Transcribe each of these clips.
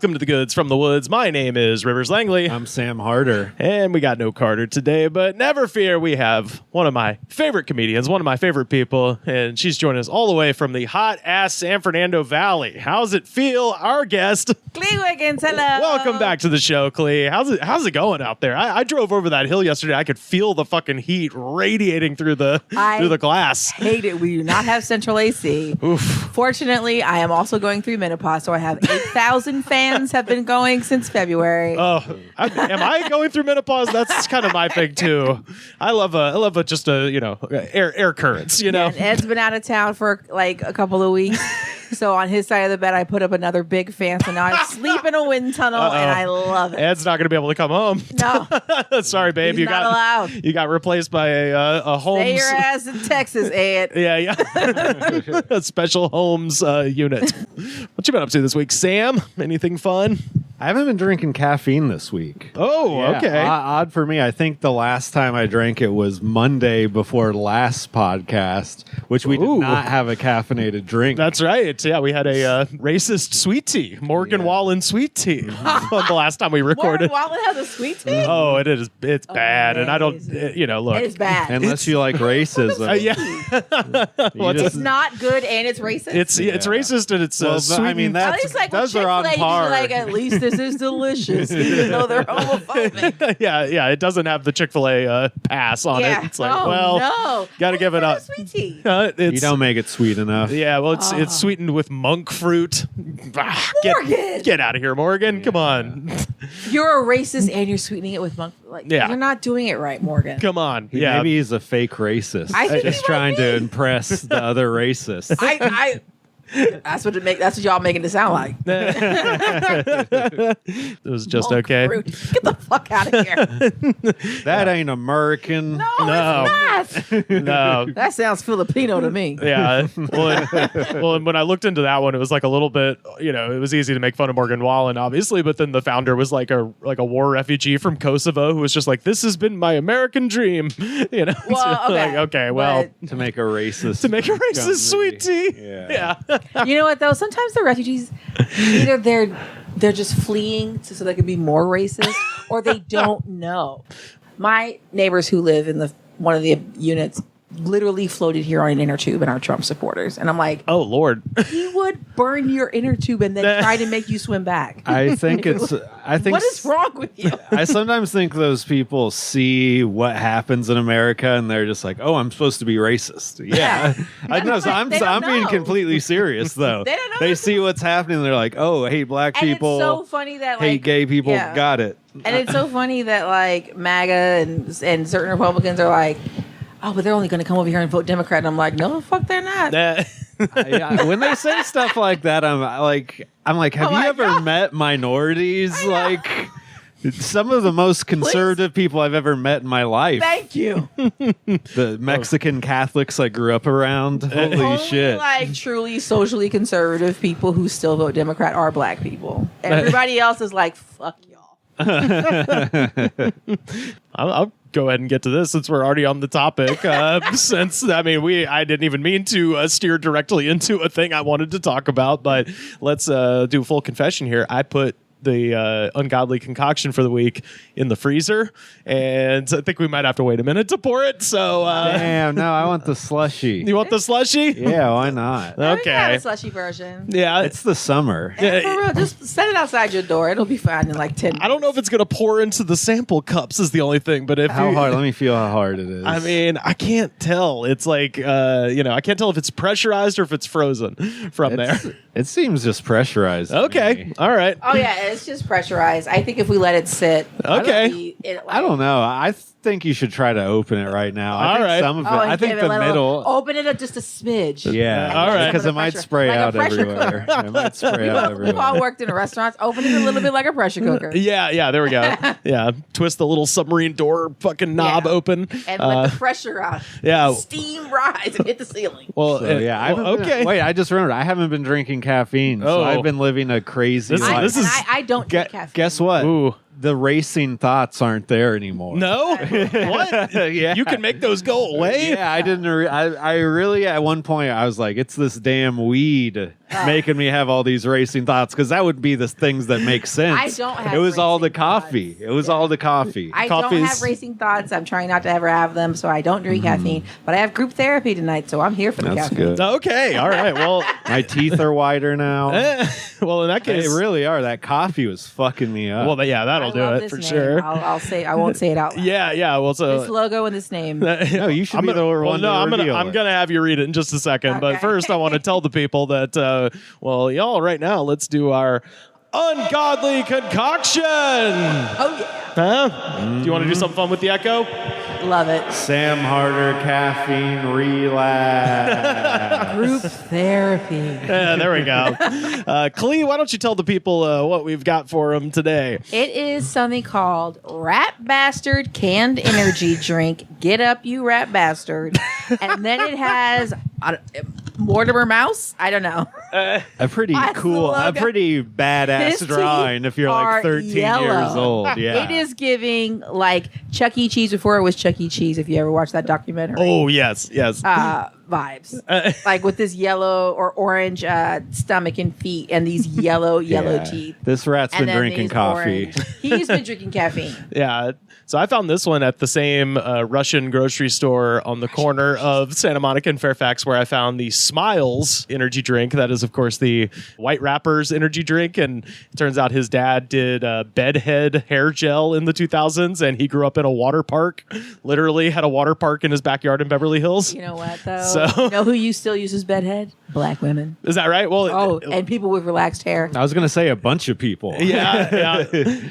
Welcome to the Goods from the Woods. My name is Rivers Langley. I'm Sam Harder. And we got no Carter today, but never fear, we have one of my favorite comedians, one of my favorite people, and she's joining us all the way from the hot-ass San Fernando Valley. How's it feel? Our guest, Klee Wiggins, hello. Welcome back to the show, Klee. How's it going out there? I drove over that hill yesterday. I could feel the fucking heat radiating through the glass. Hate it. We do not have central AC. Oof. Fortunately, I am also going through menopause, so I have 8,000 fans have been going since February. Oh, am I going through menopause? That's kind of my thing too. I love just air currents. You know, And Ed's been out of town for like a couple of weeks. So on his side of the bed, I put up another big fan. So now I sleep in a wind tunnel, and I love it. Ed's not going to be able to come home. No, sorry, babe. he's not allowed. You got replaced by a Holmes. Stay your ass in Texas, Ed. Yeah. A special Holmes unit. What you been up to this week, Sam? Anything fun? I haven't been drinking caffeine this week. Oh, Yeah, okay. Odd for me. I think the last time I drank it was Monday before last podcast, which we did Ooh. not have a caffeinated drink. That's right. Yeah, we had a racist sweet tea, Morgan Wallen sweet tea, the last time we recorded. Morgan Wallen has a sweet tea? Oh, it's bad, and I don't. Look, It is bad. Unless you like racism. It's not good and it's racist. It's racist and it's Well, sweet. I mean, At least like those with are on Chick-fil-A, par. you're like, at least this is delicious, even though they're homophobic. yeah. It doesn't have the Chick-fil-A pass on it. It's like, no. gotta give it up. Sweet tea. You don't make it sweet enough. Yeah, well, it's sweetened with monk fruit. Morgan! Get out of here, Morgan! Come on, You're a racist and you're sweetening it with monk. Yeah. You're not doing it right, Morgan. come on. Yeah, Maybe he's a fake racist. I think just he might trying be. to impress the other racists. That's what y'all making it sound like. it was just Monk okay. fruit. Get the fuck out of here. That ain't American. No, No. it's not. No. That sounds Filipino to me. Yeah. Well, and when I looked into that one, it was like a little bit, it was easy to make fun of Morgan Wallen, obviously, but then the founder was like a war refugee from Kosovo who was just like, this has been my American dream. Well, okay. Like, okay, well, To make a racist. to make a racist sweet tea. Yeah. You know what though? Sometimes the refugees either they're just fleeing so they can be more racist, or they don't know. My neighbors who live in one of the units literally floated here on an inner tube and are Trump supporters, and I'm like, Oh, Lord. he would burn your inner tube and then try to make you swim back. I think What is wrong with you? I sometimes think those people see what happens in America and they're just like, "Oh, I'm supposed to be racist." Yeah, I know. So I'm They don't being know. completely serious though. They don't know They this. see what's happening. And they're like, "Oh, hate black And people, it's so funny that like hate gay people." yeah. Got it. And it's so funny that like MAGA and certain Republicans are like, oh, but they're only going to come over here and vote Democrat. And I'm like, no, the fuck, they're not. Yeah, when they say stuff like that, I'm like, have Oh you my ever God. met minorities? Like some of the most conservative people I've ever met in my life. Thank you. The Mexican Catholics I grew up around. Holy Only shit. like truly socially conservative people who still vote Democrat are black people. Everybody else is like, fuck y'all. I'll go ahead and get to this since we're already on the topic. I didn't even mean to steer directly into a thing I wanted to talk about, but let's do a full confession here. I put the ungodly concoction for the week in the freezer, and I think we might have to wait a minute to pour it. So, Damn, no, I want the slushy. you want the slushy? Yeah, why not? We Okay. got a slushy version. Yeah, It's the summer. And for real, just set it outside your door. It'll be fine in like 10 minutes. I don't know if it's gonna pour into the sample cups is the only thing, but if How you- hard? Let me feel how hard it is. I mean, I can't tell. It's like, I can't tell if it's pressurized or if it's frozen from there. It seems just pressurized. to Okay. me. All right. Oh, yeah, it's just pressurized. I think if we let it sit. Okay. I don't know. I think you should try to open it right now. I All think right. some of it. Oh, I think the middle. Open it up just a smidge. Yeah. All right. Because it might spray like a out pressure everywhere. It might spray out We've all everywhere. worked in restaurants. Open it a little bit like a pressure cooker. Yeah, there we go. Yeah, twist the little submarine door fucking knob Yeah. open. And let the pressure out. yeah. Steam rise and hit the ceiling. Well, So, yeah, I haven't been- okay. wait, I just remembered. I haven't been drinking caffeine. So Oh. I've been living a crazy This is- life. this is- I don't drink caffeine. Guess what? Ooh. the racing thoughts aren't there anymore. No? What? Yeah. You can make those go away? Yeah, I didn't. I really at one point I was like, it's this damn weed making me have all these racing thoughts, because that would be the things that make sense. I don't have It was all the racing coffee. thoughts. It was all the coffee. I don't Coffee's- have racing thoughts. I'm trying not to ever have them, so I don't drink caffeine. But I have group therapy tonight, so I'm here for the That's caffeine. good. Okay. All right. Well, My teeth are whiter now. well, in that They case, really are. That coffee was fucking me up. well, yeah, that'll I do love it this for name. sure. I'll say. I won't say it out loud. Yeah. Well, so This logo and this name. no, you should I'm be gonna, the well, one no, to I'm reveal gonna it. have you read it in just a second. But Okay. first, I want to tell the people that, well, y'all, right now, let's do our ungodly concoction. Oh yeah, Huh? Do you want to do something fun with the echo? love it. Sam Harder caffeine relapse. Group therapy. Yeah, there we go. Klee, why don't you tell the people what we've got for them today? It is something called Rat Bastard Canned Energy Drink. Get up, you rat bastard. And then it has Mortimer Mouse. I don't know. A pretty That's the cool, a logo. pretty badass His drawing teeth if you're are like 13 yellow. years old. Yeah. It is giving like Chuck E. Cheese before it was Chuck E. Cheese, if you ever watched that documentary. Oh, yes. Vibes. Like with this yellow or orange stomach and feet and these yellow Yeah. teeth. This rat's And been then drinking these coffee. orange- He's been drinking caffeine. Yeah. So I found this one at the same Russian grocery store on the corner of Santa Monica and Fairfax, where I found the Smiles energy drink. That is, of course, the White Rappers energy drink. And it turns out his dad did bedhead hair gel in the 2000s, and he grew up in a water park. Literally had a water park in his backyard in Beverly Hills. You know what though? So- You know who you still uses bedhead? Black women. Is that right? Well, Oh, and people with relaxed hair. I was going to say a bunch of people. yeah.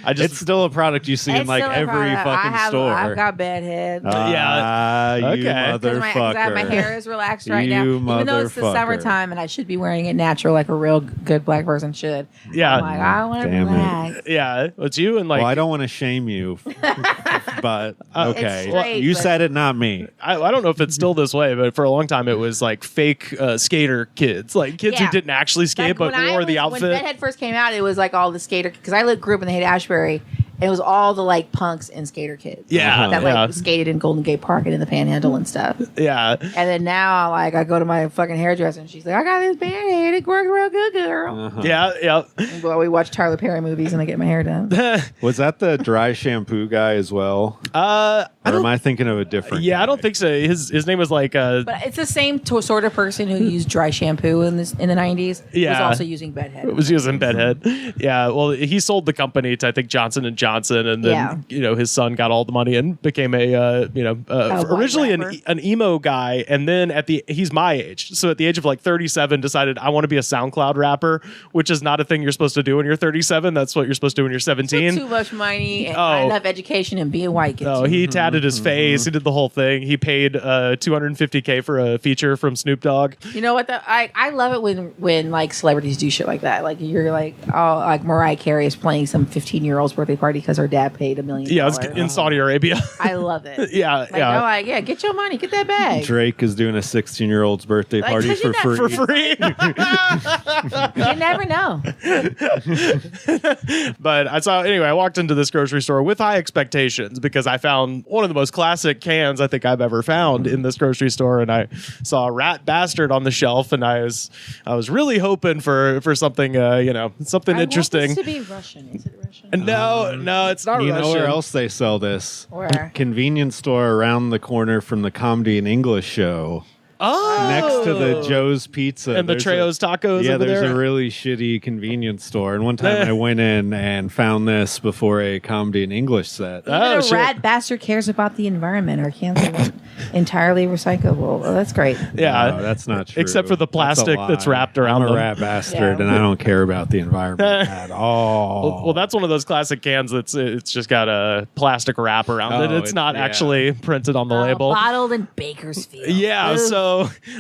I just It's still a product you see in It's like still a every product. fucking store. I've got bedhead. Yeah. You Okay. Because motherfucker. my hair is relaxed right now. You Even though it's the motherfucker. summertime and I should be wearing it natural like a real good black person should. Yeah. I'm like, I want to Damn it. relax. yeah. It's you and like Well, I don't want to shame you, but okay. straight, You but- said it, not me. I don't know if it's still this way, but for a long time it was like fake skater kids, like kids who Yeah. didn't actually skate Like, but wore the When outfit. Bedhead first came out, it was like all the skater, because I grew up in the Haight-Ashbury, and it was all the like punks and skater kids. Yeah, That yeah. like skated in Golden Gate Park and in the Panhandle and stuff. Yeah, And then now, like, I go to my fucking hairdresser and she's like, I got this bedhead. It works real good, girl. yeah. Well, we watch Tyler Perry movies and I get my hair done. Was that the dry shampoo guy as well? Or am I thinking of a different Yeah, I guy? don't think so. His name was like But it's the same sort of person who used dry shampoo in the 90s. Was Yeah. also using bedhead. it was using bedhead. Yeah, well, he sold the company to I think Johnson and Johnson, and then Yeah. his son got all the money and became a white originally rapper. an emo guy, and then he's my age, so at the age of like 37, decided I want to be a SoundCloud rapper, which is not a thing you're supposed to do when you're 37. That's what you're supposed to do when you're 17. Too much money and Oh. not enough education and being white. Gets No, you. he tatted his face. He did the whole thing. He paid $250K for a feature from Snoop Dogg. You know what? I love it when like celebrities do shit like that. Like you're like, oh, like Mariah Carey is playing some 15-year-old's birthday party because her dad paid $1 million. Yeah, it was in Saudi Arabia. I love it. Yeah, Like, yeah. no, like, yeah, get your money, get that bag. Drake is doing a 16-year-old's birthday Like, party 'cause for you're free. For free. You never know. But I walked into this grocery store with high expectations because I found one of the most classic cans I think I've ever found in this grocery store, and I saw Rat Bastard on the shelf, and I was really hoping for something something interesting. I want this to be Russian. Is it Russian? And no, it's not You Russian. know where else they sell this? Where? Convenience store around the corner from the Comedy and English show. Oh, Next to the Joe's Pizza. and the There's Trejo's Tacos. Yeah, over there's there. a really shitty convenience store. And one time I went in and found this before a Comedy and English set. Even Oh, a shit. rat bastard cares about the environment. Our cans are entirely recyclable. Well, that's great. Yeah, No, that's not true. Except for the plastic That's a that's lie. wrapped around I'm a them. rat bastard, Yeah. and I don't care about the environment at all. Well, that's one of those classic cans that's it's just got a plastic wrap around it. Oh, It's not yeah. actually printed on the label. Bottled in Bakersfield. Yeah, Ugh. so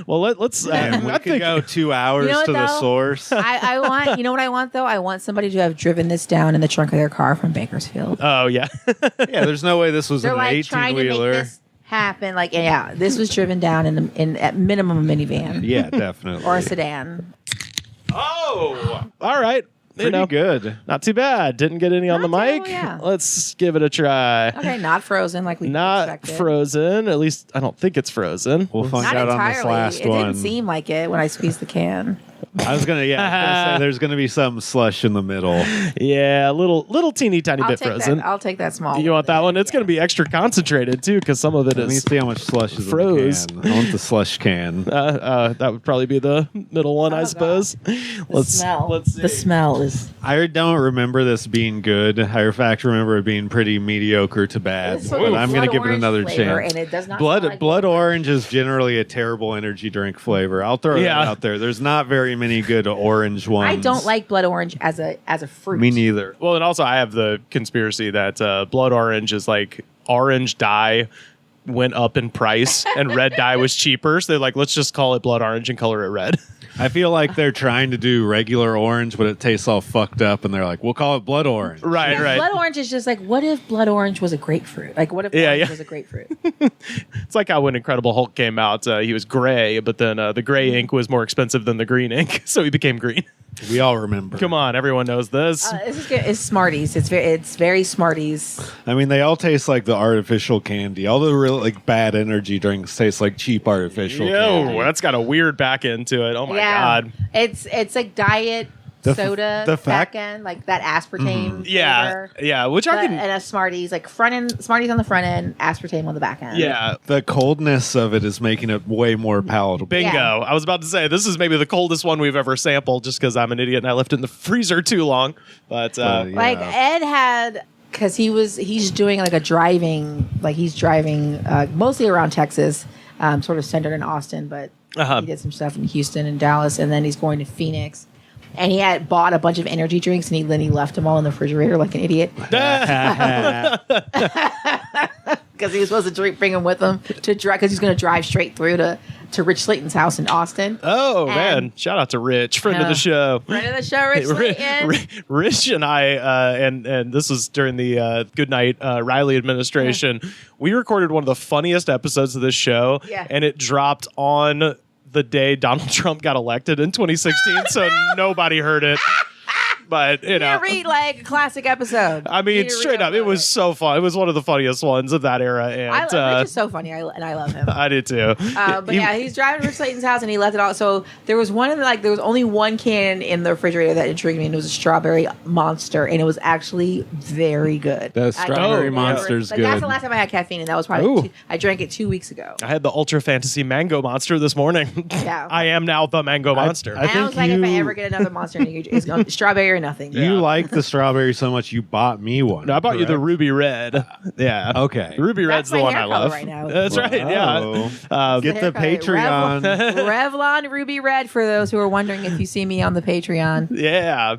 let's. Man, we could go 2 hours You know what, to the though? source. I want, you know what I want though? I want somebody to have driven this down in the trunk of their car from Bakersfield. Oh yeah, Yeah, there's no way this was They're an like 18 trying to make wheeler. this happen. Like, yeah, this was driven down in at minimum a minivan Yeah, definitely. or a sedan. Oh, all right. Pretty good. Not too bad. Didn't get any on the Not mic. terrible, yeah. Let's give it a try. Okay, not frozen like we Not expected. frozen. At least I don't think it's frozen. We'll find Not out on entirely. this last it one. didn't seem like it when I squeezed the can. I was gonna say there's gonna be some slush in the middle. Yeah, little teeny tiny bit frozen. I'll take that small. You want that one? It's going to be extra concentrated too, because some of it Let me is see how much slush is froze. in the can. I want the slush can. that would probably be the middle one, I God. suppose. Let's see. The smell is. I don't remember this being good. I in fact remember it being pretty mediocre to bad. It's But sort of I'm going to blood give it orange another flavor, chance. and it does not Blood smell like blood orange is generally a terrible energy drink flavor. I'll throw Yeah. that out there. There's not very many good orange ones. I don't like blood orange as a fruit. Me neither. Well, and also I have the conspiracy that blood orange is like orange dye went up in price and red dye was cheaper. So they're like, let's just call it blood orange and color it red. I feel like they're trying to do regular orange, but it tastes all fucked up, and they're like, we'll call it blood orange. Right, right. Blood orange is just like, what if blood orange was a grapefruit? Like, what if orange was a grapefruit? It's like how when Incredible Hulk came out, he was gray, but then the gray ink was more expensive than the green ink, so he became green. We all remember. Come on, everyone knows this. This is good. It's Smarties. It's very Smarties. I mean, they all taste like the artificial candy. All the real like bad energy drinks taste like cheap artificial candy. Yo, that's got a weird back end to it. Oh my god. It's like diet soda the fact- back end, like that aspartame. Yeah, flavor. yeah. Which I can. And a Smarties, like front end, Smarties on the front end, aspartame on the back end. Yeah. The coldness of it is making it way more palatable. Bingo. Yeah. I was about to say this is maybe the coldest one we've ever sampled, just because I'm an idiot and I left it in the freezer too long. But Yeah. Like Ed had, because he's doing like he's driving mostly around Texas, sort of centered in Austin, but he did some stuff in Houston and Dallas, and then he's going to Phoenix. And he had bought a bunch of energy drinks, and then he left them all in the refrigerator like an idiot because he was supposed to bring them with him to drive, because he's going to drive straight through to Rich Slayton's house in Austin. oh And- man, shout out to Rich, friend of the show. Friend of the show, Rich Slayton. Rich and I, and this was during the Goodnight Riley administration. We recorded one of the funniest episodes of this show, Yeah. and it dropped on the day Donald Trump got elected in 2016, so nobody heard it. But you know, Read like a classic episode. I mean, straight up, it was so fun. It was one of the funniest ones of that era, and Rich is so funny, and I love him. I did too. But yeah, he's driving to Rich Slayton's house and he left it all. So there was there was only one can in the refrigerator that intrigued me, and it was a strawberry monster, and it was actually very good. The strawberry never- monster's like, That's good. the last time I had caffeine, and that was probably Ooh. I drank it 2 weeks ago. I had the Ultra Fantasy Mango Monster this morning. Yeah. I am now the Mango Monster. I And I think was like, if I you- ever get another monster, it's going strawberry or nothing. You like the strawberry so much you bought me one. No, I bought you the correct? Ruby Red. Yeah. Okay. The Ruby Red's That's my the one hair I color love. right now. That's right. Yeah. Whoa. Get the Patreon. Revlon Ruby Red for those who are wondering if you see me on the Patreon. Yeah.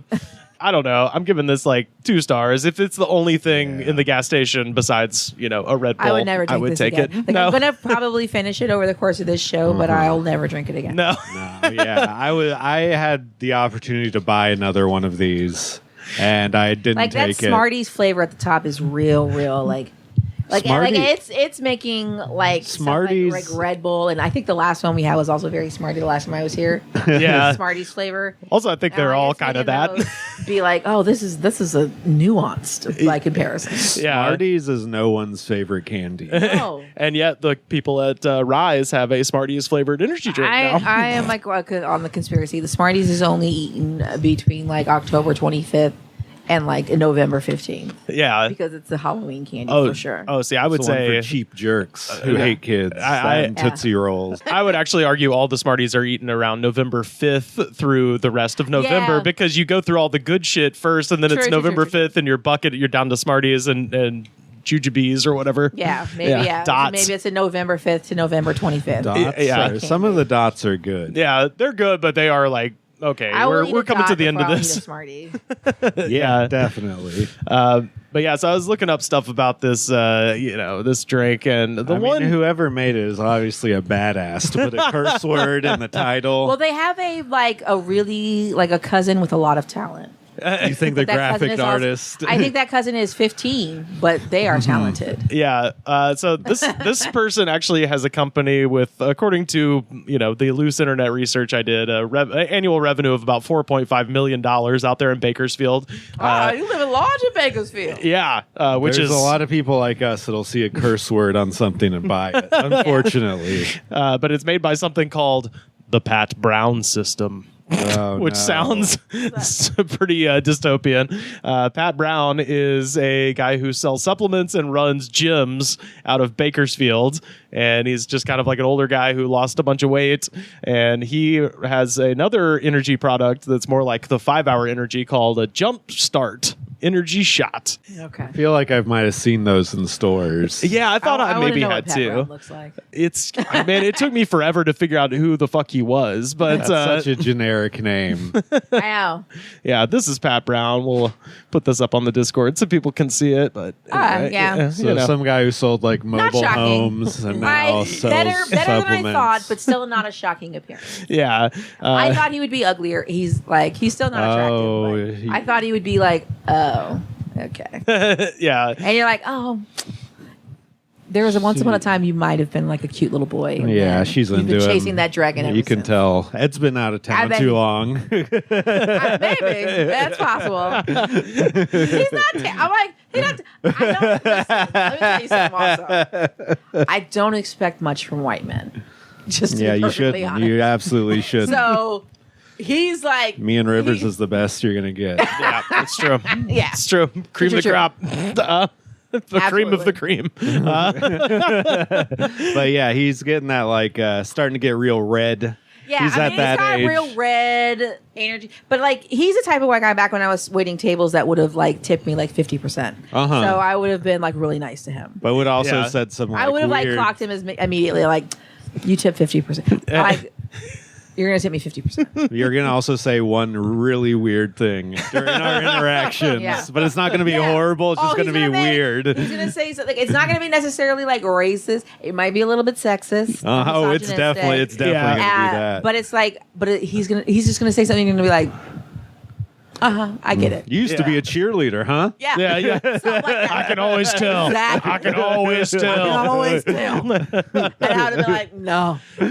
I don't know. I'm giving this like 2 stars. If it's the only thing in the gas station besides, a Red Bull, I would never drink I would this take again. it. Like, No. I'm gonna probably finish it over the course of this show, but I'll never drink it again. No. No, yeah, I had the opportunity to buy another one of these, and I didn't Like that take it. Smarties flavor at the top is real like Smarties- it's making like Smarties- stuff like Red Bull, and I think the last one we had was also very Smarty. The last time I was here, Yeah. Smarties flavor. Also, I think they're And all it's kind of making that. those Be like, oh, this is a nuanced by comparison. Yeah. Smarties is no one's favorite candy. No. And yet the people at Rise have a Smarties flavored energy drink now. I am like on the conspiracy. The Smarties is only eaten between like October 25th and like November 15th Yeah. because it's the Halloween candy Oh, for sure. Oh, see, I would It's the one say for cheap jerks who hate kids and Yeah. Tootsie Rolls. I would actually argue all the Smarties are eaten around November 5th through the rest of November Yeah. because you go through all the good shit first, and then it's True, November true. 5th, and you're down to Smarties and jujubes or whatever. Yeah, maybe yeah. Dots. Maybe it's a November 5th to November 25th. Dots Yeah. are- some of the dots are good. Yeah, they're good, but they are like, okay, I will eat we're a coming to dot the end of before I'll this. eat a Smartie. Yeah. Definitely. But yeah, so I was looking up stuff about this, this drink, and the I one mean, whoever made it is obviously a badass to put a curse word in the title. Well, they have a really a cousin with a lot of talent. You think the That cousin graphic is also- artist? I think that cousin is 15, but they are talented. Yeah. So this person actually has a company with, according to the loose internet research I did, annual revenue of about $4.5 million out there in Bakersfield. You live in large in Bakersfield. Yeah, which There's is a lot of people like us that'll see a curse word on something and buy it. Unfortunately, but it's made by something called the Pat Brown system. Oh, Which no. sounds pretty dystopian. Pat Brown is a guy who sells supplements and runs gyms out of Bakersfield. And he's just kind of like an older guy who lost a bunch of weight. And he has another energy product that's more like the 5-hour energy called a Jump Start Energy Shot. Okay. I feel like I might have seen those in stores. Yeah, I thought I wanna maybe know had what Pat to. Brown looks like. It took me forever to figure out who the fuck he was. But That's such a generic name. I know. yeah, this is Pat Brown. We'll put this up on the Discord so people can see it. But anyway, yeah. So some guy who sold like mobile shocking. homes and now sells better than I supplements. thought, but still not a shocking appearance. yeah. I thought he would be uglier. He's still not attractive. Oh, but I thought he would be like, oh, okay. yeah. And you're like, oh, there was once upon a time you might have been like a cute little boy. and Yeah, then she's you've into been him. chasing that dragon. Ever You can since. tell Ed's been out of town bet too he- long. Maybe that's possible. He's not. I'm like, he's not. I don't. Listen, let me tell you something. Also, I don't expect much from white men. Just to Yeah, be you perfectly should. honest. You absolutely should. So he's like, Me and Rivers is the best you're gonna get. Yeah, it's true. yeah. It's true. Cream of the True. crop. The cream of the cream. But yeah, he's getting that like starting to get real red. Yeah, he's at that he's got age. real red energy. But like, he's the type of white guy back when I was waiting tables that would have like tipped me like 50%. Uh-huh. So I would have been like really nice to him. But would also Yeah. said some. Like, I would have like weird- clocked him as immediately like, you tip 50%. Like, you're gonna tip me 50%. You're gonna also say one really weird thing during our interactions, Yeah. but it's not gonna be horrible. It's just Oh, gonna be weird. He's gonna say something. It's not gonna be necessarily like racist. It might be a little bit sexist. Oh, it's definitely misogynistic. Yeah. gonna be that. But it's like, he's just gonna say something. You're gonna be like, I get it. You used to be a cheerleader, huh? Yeah, Yeah, yeah. Something like that. I can always tell. Exactly. I can always I can tell. always tell. And I would have been like, no. I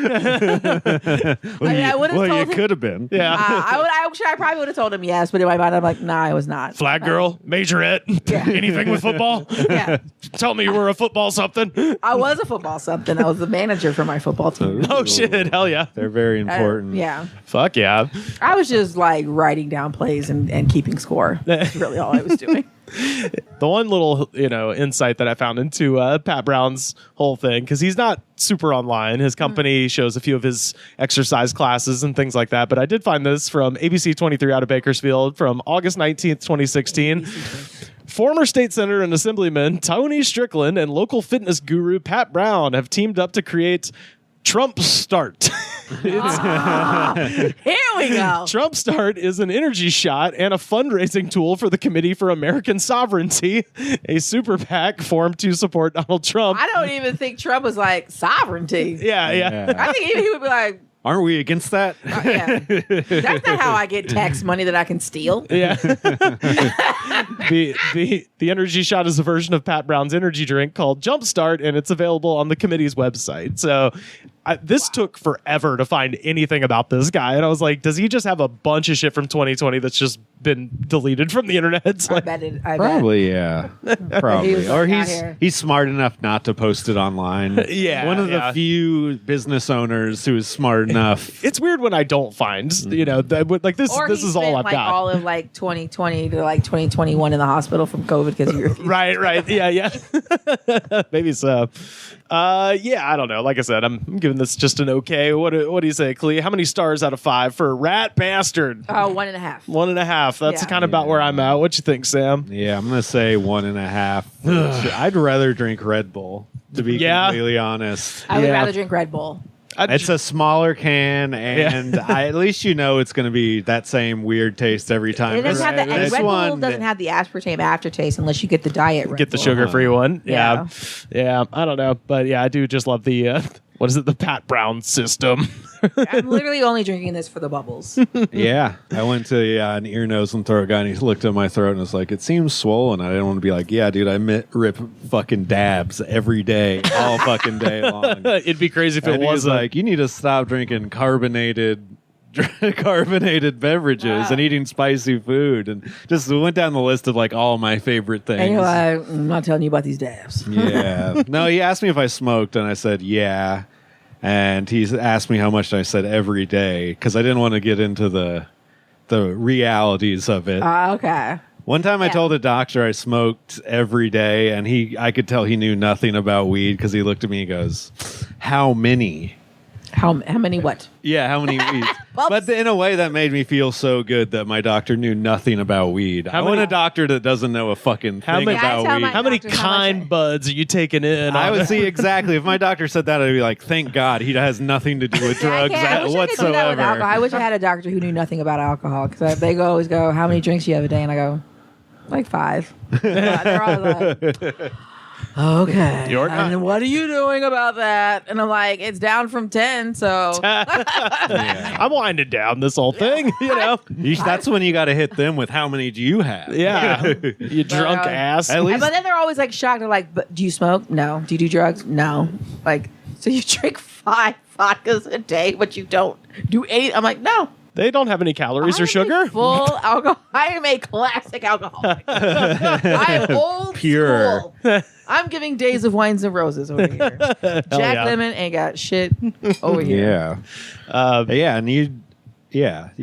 mean, I would have Well, told you him. could have been. Yeah. I probably would have told him yes, but in my mind, I'm like, nah, I was not. Flag girl, majorette, anything with football. Yeah, Tell me you were a football something. I was a football something. I was the manager for my football team. Oh shit, hell yeah. They're very important. Yeah, Fuck yeah. I was just like writing down plays and keeping score. That's really all I was doing. The one little, insight that I found into Pat Brown's whole thing, because he's not super online. His company shows a few of his exercise classes and things like that. But I did find this from ABC 23 out of Bakersfield from August 19th, 2016. Former state senator and assemblyman Tony Strickland and local fitness guru Pat Brown have teamed up to create Trump Start. Here we go. Trump Start is an energy shot and a fundraising tool for the Committee for American Sovereignty, a super PAC formed to support Donald Trump. I don't even think Trump was like sovereignty. Yeah. I think even he would be like, Aren't we against that? yeah. That's not how I get tax money that I can steal. Yeah. the energy shot is a version of Pat Brown's energy drink called Jumpstart, and it's available on the committee's website. So this took forever to find anything about this guy. And I was like, does he just have a bunch of shit from 2020 that's just been deleted from the internet? It's I like, bet it. I Probably, yeah. He Probably. was Or like, "Out he's here." he's smart enough not to post it online. Yeah, One of the yeah. few business owners who is smart enough. it's weird when I don't find, like this. Or This he is all spent, I've like got. all of like 2020 to like 2021 in the hospital from COVID because you're Right. Yeah. Maybe so. Yeah, I don't know. Like I said, I'm giving this just an okay. What do you say, Klee? How many stars out of 5 for Rat Bastard? 1.5. 1.5. That's Yeah. kind of about where I'm at. What you think, Sam? Yeah, I'm gonna say 1.5. I'd rather drink Red Bull, to be Yeah. completely honest. I would Yeah. rather drink Red Bull. It's a smaller can, and at least it's going to be that same weird taste every time. It doesn't have the, and This Red Bull one- doesn't have the aspertame aftertaste unless you get the diet Red Get the Bull. sugar-free one. Yeah. Yeah. I don't know, but yeah, I do just love the what is it? The Pat Brown system I'm literally only drinking this for the bubbles. Yeah. I went to an ear, nose, and throat guy, and he looked at my throat and was like, it seems swollen. I didn't want to be like, yeah, dude, I rip fucking dabs every day, all fucking day long. It'd be crazy if it And he was wasn't. like, you need to stop drinking carbonated beverages and eating spicy food, and just went down the list of like all my favorite things. And you're like, I'm not telling you about these dabs. Yeah. No, he asked me if I smoked, and I said yeah. And he asked me how much, and I said every day, because I didn't want to get into the realities of it. Okay. One time I Yeah. told a doctor I smoked every day, and I could tell he knew nothing about weed, because he looked at me and goes, how many? How many what? Yeah, how many weeds? But in a way, that made me feel so good that my doctor knew nothing about weed. I want a doctor that doesn't know a fucking thing many- about I tell weed. my How many doctor how much kind buds are you taking in? I would see exactly. If my doctor said that, I'd be like, thank God he has nothing to do with Yeah, drugs I wish I could do that with alcohol. whatsoever. I wish I had a doctor who knew nothing about alcohol, because they always go, how many drinks do you have a day? And I go, like 5. They're all like, okay. You're And not- then what are you doing about that? And I'm like, it's down from 10, so I'm winding down this whole thing, you know? That's when you got to hit them with how many do you have? Yeah. You drunk But, ass. At least but then they're always like shocked. They're like, but do you smoke? No. Do you do drugs? No. Like, so you drink 5 vodkas a day, but you don't do 8? I'm like, no. They don't have any calories or I'm a sugar. Full alcohol. I am a classic alcoholic. I am old Pure. school. I'm giving days of wines and roses over here. Jack yeah. Lemmon ain't got shit over here. yeah, yeah, and you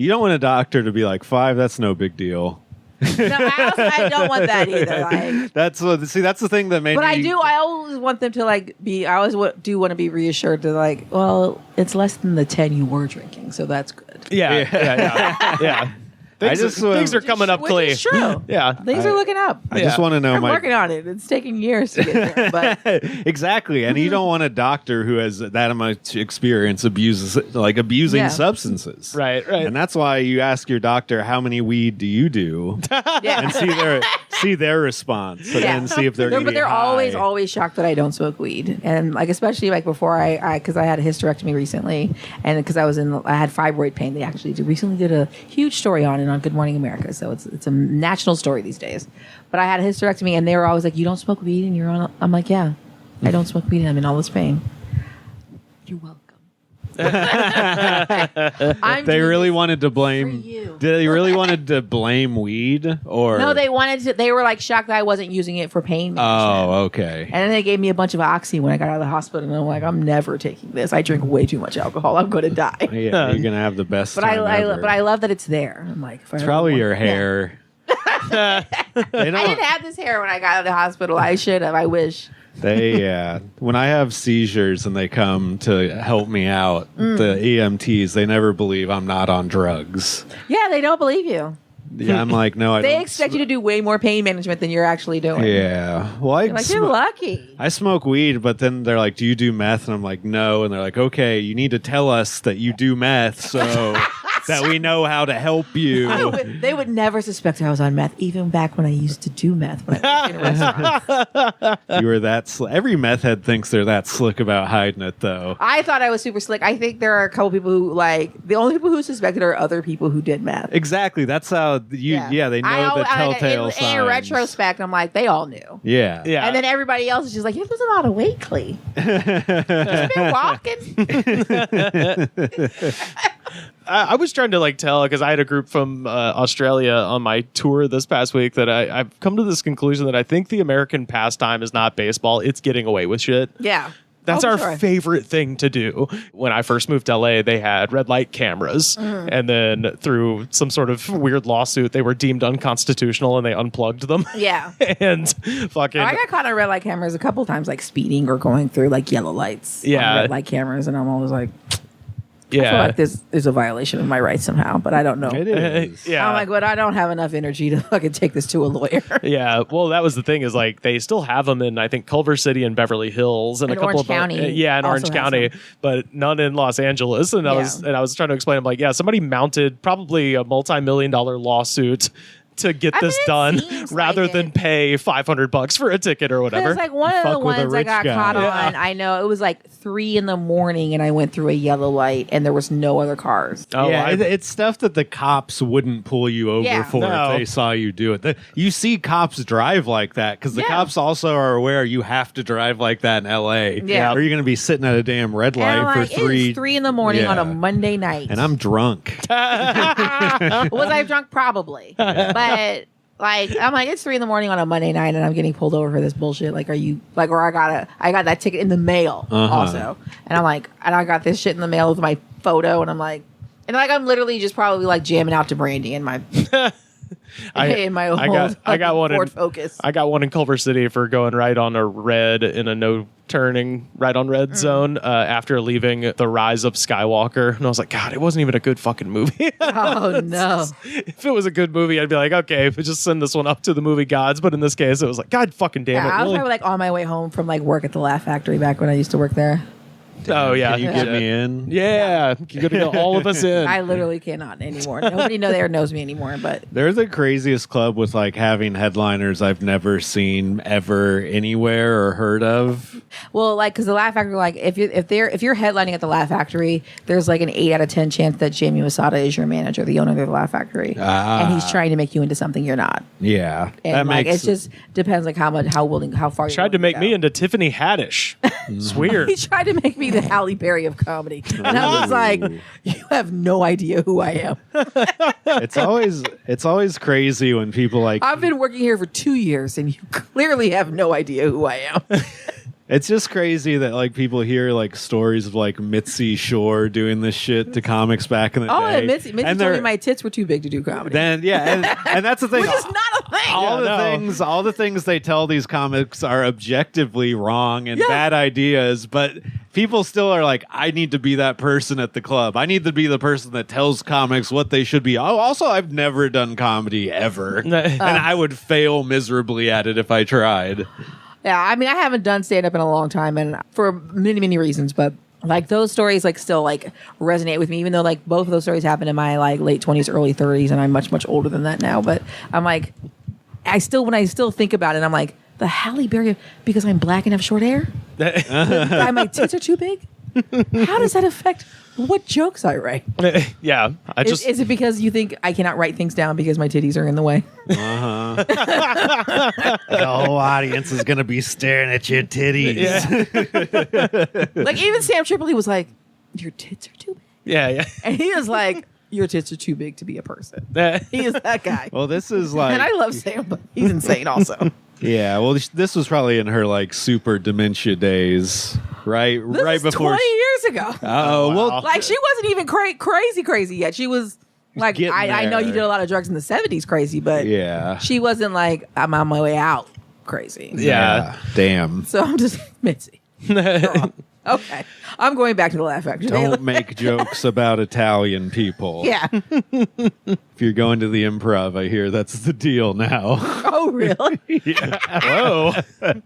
don't want a doctor to be like 5. That's no big deal. No, I don't want that either. Like, That's the thing that made but me. I always want them to like be. I always do want to be reassured to like, well, it's less than the 10 you were drinking, so that's good. Yeah. Things are coming up, Which Klee. is true. Yeah. Things are looking up. I just want to know I'm working on it. It's taking years to get there, but exactly, and you don't want a doctor who has that much experience abusing Yeah. substances, Right. And that's why you ask your doctor how many weed do you do, yeah. and see their response, and Yeah. then see if they're. But gonna they're be high. always shocked that I don't smoke weed, and like especially like before because I had a hysterectomy recently, and because I had fibroid pain. They actually recently did a huge story on it on Good Morning America, so it's a national story these days. But I had a hysterectomy, and they were always like, "You don't smoke weed, and you're on." I'm like, "Yeah, I don't smoke weed, and I'm in all this pain." You're welcome. They really wanted to blame. for you. Did they really wanted to blame weed or No, they wanted to. They were like shocked that I wasn't using it for pain management. Oh, okay. And then they gave me a bunch of oxy when I got out of the hospital, and I'm like, I'm never taking this. I drink way too much alcohol. I'm going to die. Yeah, you're gonna have the best. But time ever. I love that it's there. I'm like, It's probably your hair. They I don't. didn't have this hair when I got out of the hospital. I should have. I wish. When I have seizures and they come to help me out, Mm. the EMTs, they never believe I'm not on drugs. Yeah, they don't believe you. Yeah, I'm like, no, I They don't. expect you to do way more pain management than you're actually doing. Yeah. Well, You're like, you're lucky. I smoke weed, but then they're like, do you do meth? And I'm like, no. And they're like, okay, you need to tell us that you do meth so that we know how to help you. They would never suspect I was on meth, even back when I used to do meth when I worked in restaurants. You were that every meth head thinks they're that slick about hiding it, though. I thought I was super slick. I think there are a couple people who the only people who suspected are other people who did meth. Exactly. That's how they know the telltale in signs. retrospect, I'm like, they all knew. Yeah. Yeah. And then everybody else is just like, you're losing a lot of weight, Klee. You've been walking. I was trying to tell because I had a group from Australia on my tour this past week that I've come to this conclusion that I think the American pastime is not baseball. It's getting away with shit. Yeah. That's our sure. favorite thing to do. When I first moved to LA, they had red light cameras. And then through some sort of weird lawsuit, they were deemed unconstitutional and they unplugged them. Yeah. And fucking. I got caught on red light cameras a couple times, like speeding or going through like yellow lights. Yeah. On red light cameras, and I'm always like, I feel yeah. like there's a violation of my rights somehow, but I don't know. It is. Yeah. I'm like, but I don't have enough energy to fucking take this to a lawyer. Yeah, well, that was the thing is they still have them in I think Culver City and Beverly Hills and a And couple Orange of County in also Orange has County, them. but none in Los Angeles. And I was trying to explain, I'm like, yeah, somebody mounted probably a multi-million-dollar lawsuit to get I this mean, it done seems rather like than it. pay $500 for a ticket or whatever. It's like one of the Fuck with a ones I rich got guy. caught Yeah. on. I know it was like 3 a.m. and I went through a yellow light and there was no other cars. Oh, yeah, I- it's stuff that the cops wouldn't pull you over Yeah. for No. if they saw you do it. You see cops drive like that because the Yeah. cops also are aware you have to drive like that in L.A. Yeah. or you're going to be sitting at a damn red And light I'm like, for 3. it is 3 a.m. on Yeah. a Monday night. And I'm drunk. Was I drunk? Probably. But like, I'm like, it's 3 a.m. on a Monday night, and I'm getting pulled over for this bullshit. Like, are you like, or I got that ticket in the mail also, and I'm like, and I got this shit in the mail with my photo, and I'm like, I'm literally just probably like jamming out to Brandy in my in my old I got one Ford in, Focus. I got one in Culver City for going right on a red in a no turning right on red zone after leaving The Rise of Skywalker, and I was like, God, it wasn't even a good fucking movie. Oh no! If it was a good movie, I'd be like, okay, just send this one up to the movie gods. But in this case, it was like, God fucking damn Yeah, it! I was Really? probably like on my way home from like work at the Laugh Factory back when I used to work there. Oh yeah, Can you get me in? Yeah, you're gonna get all of us in. I literally cannot anymore. Nobody knows me anymore. But They're the craziest club with like having headliners I've never seen ever anywhere or heard of. well, like because the Laugh Factory, like if you're headlining at the Laugh Factory, there's like an 8 out of 10 chance that Jamie Masada is your manager, the owner of the Laugh Factory, and he's trying to make you into something you're not. Yeah, And like it just depends like how far. You're Tried to willing make me go. into Tiffany Haddish. It's weird. He tried to make me the Halle Berry of comedy, and I was like, "You have no idea who I am. it's always crazy when people like I've been working here for 2 years, and you clearly have no idea who I am." It's just crazy that like people hear like stories of like Mitzi Shore doing this shit to comics back in the Oh, day. and Mitzi told they're- me my tits were too big to do comedy. Then and that's the thing. Which is not a thing. All the things they tell these comics are objectively wrong and Yeah. bad ideas, but people still are like, I need to be that person at the club. I need to be the person that tells comics what they should be. Oh, also, I've never done comedy ever, and I would fail miserably at it if I tried. Yeah, I mean, I haven't done stand up in a long time, and for many, many reasons, but like those stories like still like resonate with me, even though like both of those stories happened in my like late 20s, early 30s, and I'm much, much older than that now. But I'm like, when I still think about it, I'm like, the Halle Berry, because I'm black and have short hair? My tits are too big? How does that affect what jokes I write? Yeah, I just Is it because you think I cannot write things down because my titties are in the way? The whole audience is gonna be staring at your titties. Like even Sam Tripoli was like, your tits are too big. yeah. And he was like, your tits are too big to be a person. He is that guy. Well, this is like, And I love Sam, but he's insane also. yeah. Well, this was probably in her like super dementia days, right? This right was before. 20 years ago. Oh, well, Like she wasn't even crazy yet. She was like, Getting I know you there. did a lot of drugs in the 70s crazy, but yeah. she wasn't like, I'm on my way out crazy. Yeah. Damn. So I'm just, Mitzi. Girl. Okay. I'm going back to the Laugh Factory. Don't make jokes about Italian people. Yeah. If you're going to the Improv, I hear that's the deal now. Oh, really? Whoa,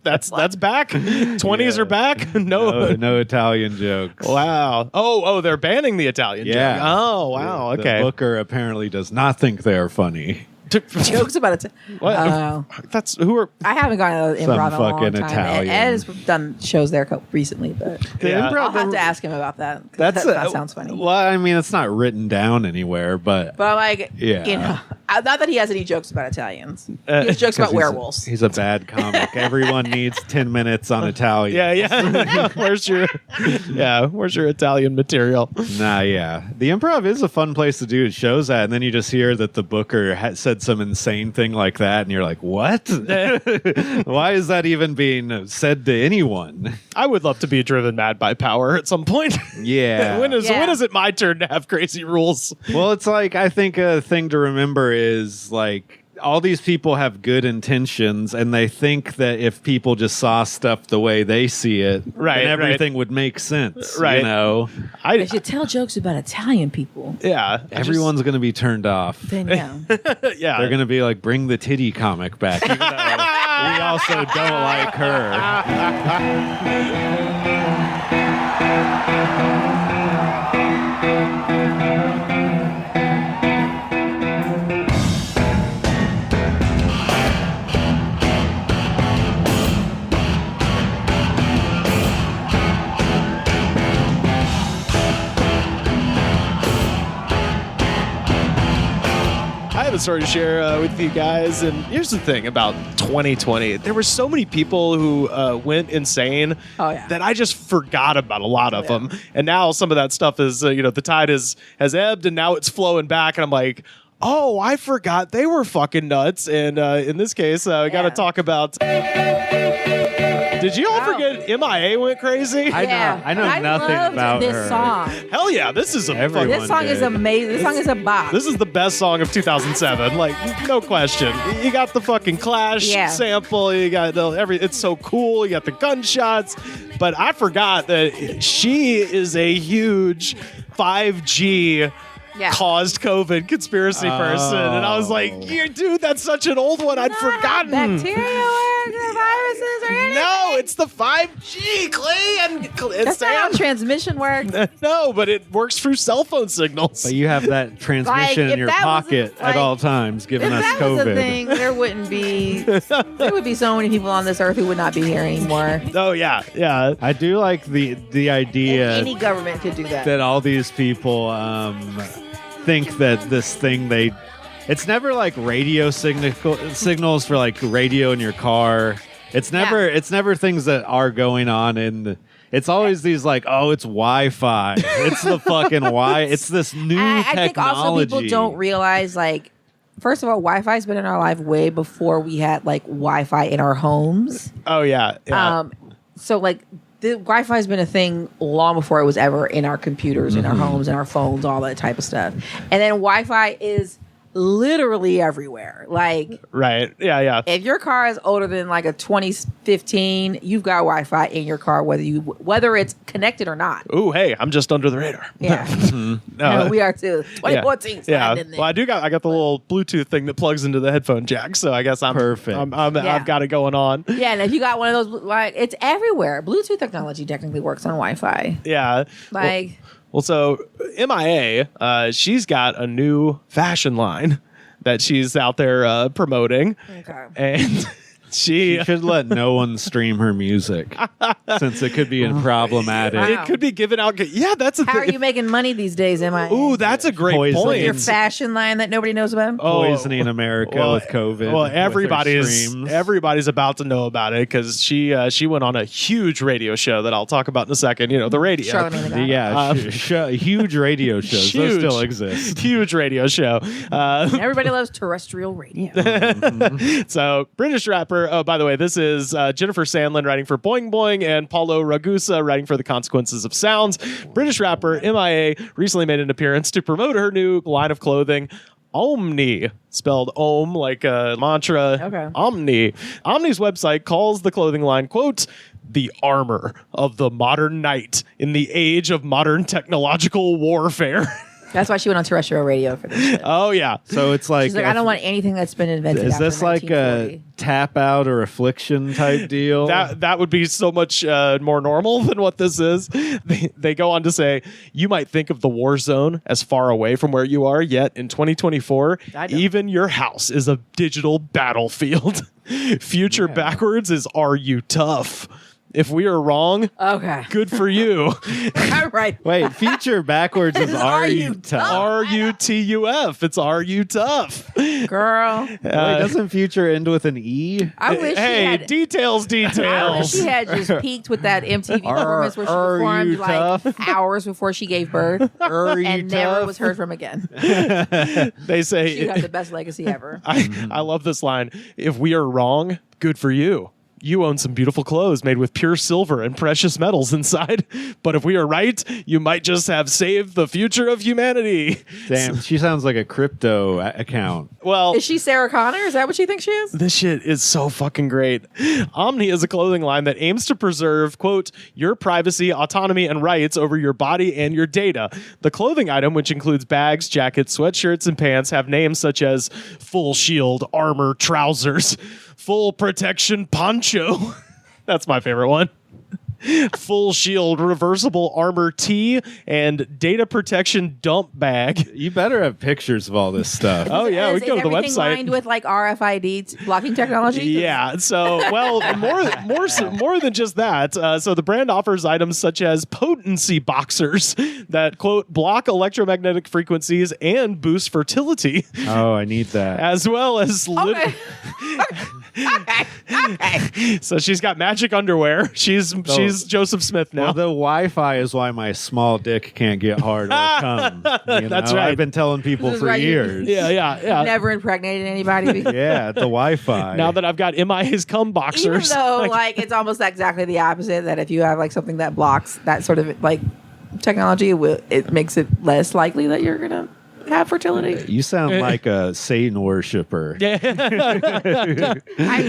that's back. 20s are back. No Italian jokes. Wow. Oh, they're banning the Italian. Yeah. joke. Oh, wow. The Okay. Booker apparently does not think they're funny. Jokes about it. What? Oh. That's who are. I haven't gone to Some improv in a long fucking time. Italian. Ed has done shows there recently, but Yeah. I'll have to ask him about that. 'Cause That's that sounds funny. Well, I mean, it's not written down anywhere, but But I'm like, Yeah. you know, not that he has any jokes about Italians. He has jokes 'cause about werewolves. He's a bad comic. Everyone needs 10 minutes on Italian. Yeah. Where's your Italian material? Nah, yeah. The Improv is a fun place to do shows at, and then you just hear that the Booker said some insane thing like that, and you're like, what? Why is that even being said to anyone? I would love to be driven mad by power at some point. Yeah. when is it my turn to have crazy rules? Well, it's like, I think a thing to remember is like, all these people have good intentions, and they think that if people just saw stuff the way they see it, Right, then right. everything would make sense. Right. You know, They should tell jokes about Italian people. Yeah. everyone's going to be turned off. Then yeah. Yeah. They're going to be like, bring the titty comic back. Even though we also don't like her. got a story to share with you guys. And here's the thing about 2020. There were so many people who went insane that I just forgot about a lot of them. And now some of that stuff is, the tide has ebbed and now it's flowing back. And I'm like, oh, I forgot they were fucking nuts. And in this case, we got to talk about... Did you all forget M.I.A. went crazy? I know nothing about this song. Hell yeah, this is This song is amazing. This song is a bop. This is the best song of 2007, like no question. You got the fucking Clash sample. You got it's so cool. You got the gunshots, but I forgot that she is a huge 5G. Caused COVID conspiracy person. And I was like, dude, that's such an old one. I'd forgotten. Bacteria or viruses or anything. No, it's the 5G, Klee. That's not how transmission works. No, but it works through cell phone signals. But you have that transmission in your pocket at all times, giving us COVID. If that was a thing, there would be so many people on this earth who would not be here anymore. Oh, yeah. I do like the idea. And any government could do that. That all these people... think that this thing it's never like radio signals for like radio in your car. It's never things that are going on it's always these like, oh, it's Wi-Fi. It's the fucking it's this new technology. I think also people don't realize, like, first of all, Wi-Fi's been in our life way before we had like Wi-Fi in our homes. Oh yeah. So like the Wi-Fi has been a thing long before it was ever in our computers, in our homes, in our phones, all that type of stuff. And then Wi-Fi is literally everywhere. Like, right. Yeah. If your car is older than like a 2015, you've got Wi-Fi in your car, whether it's connected or not. Ooh, hey, I'm just under the radar. Yeah. No, we are too. 2014. Yeah. In there. Well, I got the little Bluetooth thing that plugs into the headphone jack, so I guess I'm perfect. I've got it going on. Yeah, and if you got one of those, like, it's everywhere. Bluetooth technology technically works on Wi-Fi. Yeah. Like. Well, so M.I.A., she's got a new fashion line that she's out there promoting. Okay. And she should let no one stream her music since it could be problematic. Wow. It could be given out. Yeah, that's a thing. How are you making money these days, M.I.A.? Ooh, that's a great point. Your fashion line that nobody knows about? Poisoning America with COVID. Well, everybody's about to know about it because she went on a huge radio show that I'll talk about in a second. The radio. Huge radio shows. Those still exist. Huge radio show. Everybody loves terrestrial radio. So, British rapper. Oh, by the way, this is Jennifer Sandlin writing for Boing Boing and Paulo Ragusa writing for The Consequences of Sounds. British rapper M.I.A. recently made an appearance to promote her new line of clothing, Omni, spelled Om like a mantra. Okay. Omni. Omni's website calls the clothing line, quote, the armor of the modern knight in the age of modern technological warfare. That's why she went on terrestrial radio for this shit. Oh, yeah. So it's like... She's like, I don't want anything that's been invented Is this like a tap out or affliction type deal? That would be so much more normal than what this is. They go on to say, you might think of the war zone as far away from where you are, yet in 2024, even your house is a digital battlefield. Future backwards is, are you tough? If we are wrong, good for you. All right. Wait, future backwards is are you tough? R-U-T-U-F. It's are you tough? Girl. Wait, doesn't future end with an E? I wish details. I wish she had just peaked with that MTV performance where she performed like hours before she gave birth and never was heard from again. They say she had the best legacy ever. I love this line. If we are wrong, good for you. You own some beautiful clothes made with pure silver and precious metals inside. But if we are right, you might just have saved the future of humanity. Damn, she sounds like a crypto account. Well, is she Sarah Connor? Is that what she thinks she is? This shit is so fucking great. Omni is a clothing line that aims to preserve, quote, your privacy, autonomy, and rights over your body and your data. The clothing item, which includes bags, jackets, sweatshirts, and pants, have names such as full shield, armor, trousers, full protection poncho. That's my favorite one. full shield, reversible armor tee, and data protection dump bag. You better have pictures of all this stuff. Oh yeah, we go to the everything website. lined with like RFID blocking technology. Yeah. So, well, more than just that. So the brand offers items such as potency boxers that quote block electromagnetic frequencies and boost fertility, Oh, I need that. as well as. Okay. So she's got magic underwear. She's Joseph Smith now. Well, the Wi-Fi is why my small dick can't get hard or come. That's right. I've been telling people This is for right. years. yeah. Never impregnated anybody. Yeah, the Wi-Fi. Now that I've got M.I.A.'s cum Even boxers, though, like, it's almost exactly the opposite. That if you have like something that blocks that sort of like technology, it makes it less likely that you're gonna have fertility. You sound like a Satan worshiper. I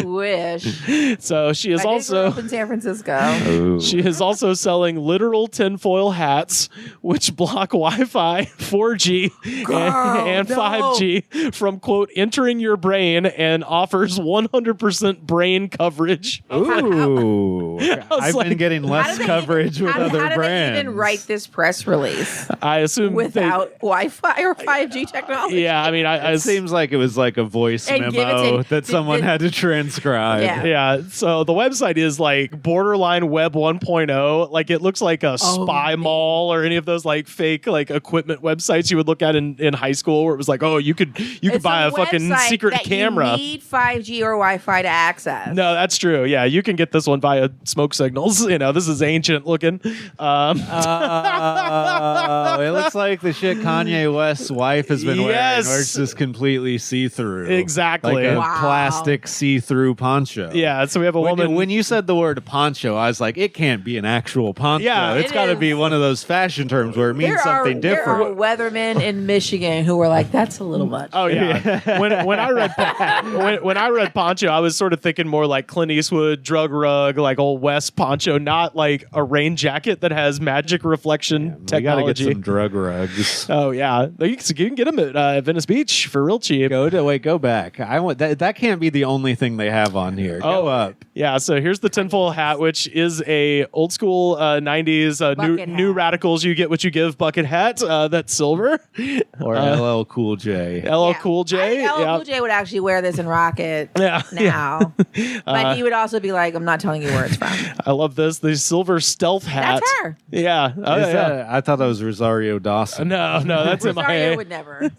wish. so she is I did grow also up in San Francisco. Ooh. she is also selling literal tinfoil hats which block Wi-Fi, 4G, and no. 5G from quote entering your brain and offers 100% brain coverage. Ooh. I've like, been getting How less do they coverage even, with other how do brands. they even write this press release I assume without Wi-Fi or 5G technology? yeah, I mean, It seems like it was like a voice And give it memo to- that someone had to transcribe. Yeah. Yeah, so the website is like borderline web 1.0. Like it looks like a spy man. mall or any of those like fake like equipment websites you would look at in high school where it was like, oh, you could It's buy a fucking website secret that camera. You need 5G or Wi-Fi to access. No, that's true. Yeah, you can get this one via smoke signals. You know, this is ancient looking. Oh, it looks like the shit Kanye West's wife has been wearing, Yes. where it's just completely see-through. Exactly. Like a Wow. plastic see-through poncho. Yeah, so we have a woman. When you said the word poncho, I was like, it can't be an actual poncho. Yeah, it's it got to is. be one of those fashion terms where it means something There different. are weathermen in Michigan who were like, "That's a little much." Oh yeah. when I read when I read poncho, I was sort of thinking more like Clint Eastwood drug rug, like old West poncho, not like a rain jacket that has magic reflection We got to get technology. some drug rugs. Oh yeah, you can get them at Venice Beach for real cheap. Go back. I want that can't be the only thing they have on here. Go up. Yeah, so here's the tinfoil hat, which is a old school 90s Bucket new hat. radicals you get what you give bucket hat. That's silver. Or LL Cool J. LL Yeah. Cool J. LL Cool J would actually wear this and rock it Yeah. now, but he would also be like, "I'm not telling you where it's from." I love this. The silver stealth hat. That's her. Yeah. Oh, Is yeah. that- I thought that was Rosario Dawson. No, that's Rosario M.I.A. would never.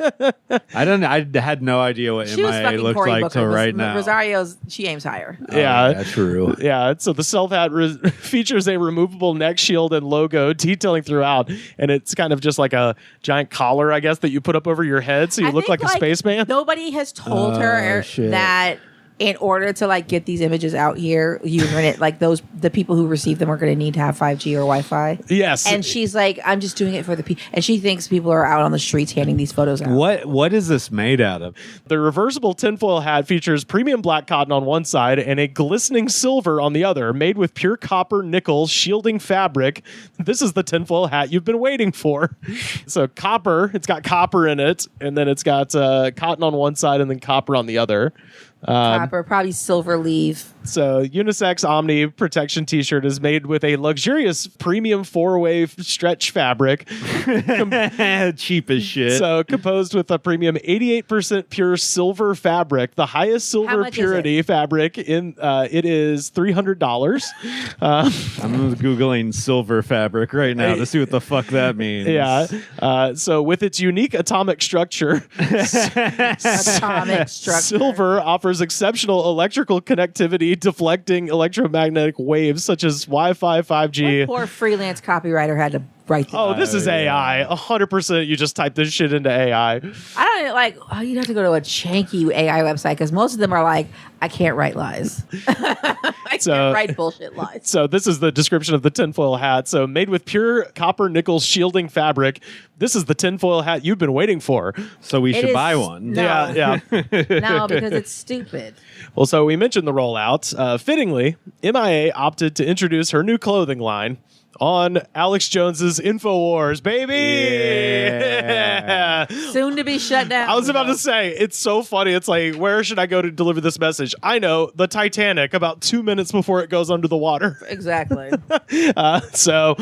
I had no idea what She was M.I.A. fucking looked Cory like Booker. till right now. Rosario's she aims higher. Yeah. True. Yeah, so the stealth hat features a removable neck shield and logo detailing throughout, and it's kind of just like a giant collar, I guess, that you put up over your head, so you I look think, like a spaceman. Nobody has told her shit. that in order to like get these images out here, you're gonna like the people who receive them are gonna need to have 5G or Wi-Fi. Yes, And she's like, I'm just doing it for the people, and she thinks people are out on the streets handing these photos out. What is this made out of? the reversible tinfoil hat features premium black cotton on one side and a glistening silver on the other, made with pure copper nickel shielding fabric. This is the tinfoil hat you've been waiting for. So copper, it's got copper in it, and then it's got cotton on one side and then copper on the other. Copper, probably silver leaf. So unisex Omni protection t-shirt is made with a luxurious premium 4-way stretch fabric. Cheap as shit. So composed with a premium 88% pure silver fabric, the highest silver much is purity fabric in it is $300. I'm Googling silver fabric right now to see what the fuck that means. Yeah. So with its unique atomic structure, Atomic structure. silver offers exceptional electrical connectivity, deflecting electromagnetic waves such as Wi-Fi, 5G. Poor freelance copywriter had to write this. Oh, this is AI. 100%. You just type this shit into AI. I don't like. Oh, you'd have to go to a janky AI website because most of them are like, I can't write lies. I can't write bullshit lies. So this is the description of the tinfoil hat. So made with pure copper nickel shielding fabric. This is the tinfoil hat you've been waiting for. So we It should is- buy one. No. Yeah. No, because it's stupid. Well, so we mentioned the rollout. Fittingly, M.I.A. opted to introduce her new clothing line on Alex Jones's InfoWars, baby. Yeah. Soon to be shut down. I was about to say, it's so funny. It's like, where should I go to deliver this message? message. I know, the Titanic, about 2 minutes before it goes under the water. Exactly. So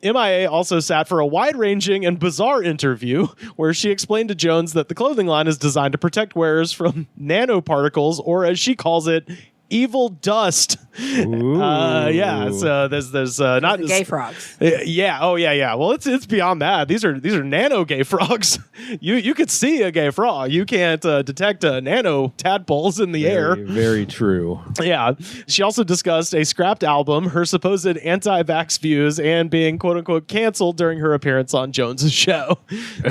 M.I.A. also sat for a wide-ranging and bizarre interview where she explained to Jones that the clothing line is designed to protect wearers from nanoparticles, or as she calls it, evil dust. Yeah. So there's not The gay frogs. Yeah. Oh yeah. Yeah. Well, it's beyond that. These are nano gay frogs. You could see a gay frog. You can't detect nano tadpoles in the air. Very true. Yeah. She also discussed a scrapped album, her supposed anti-vax views, and being quote unquote canceled during her appearance on Jones's show.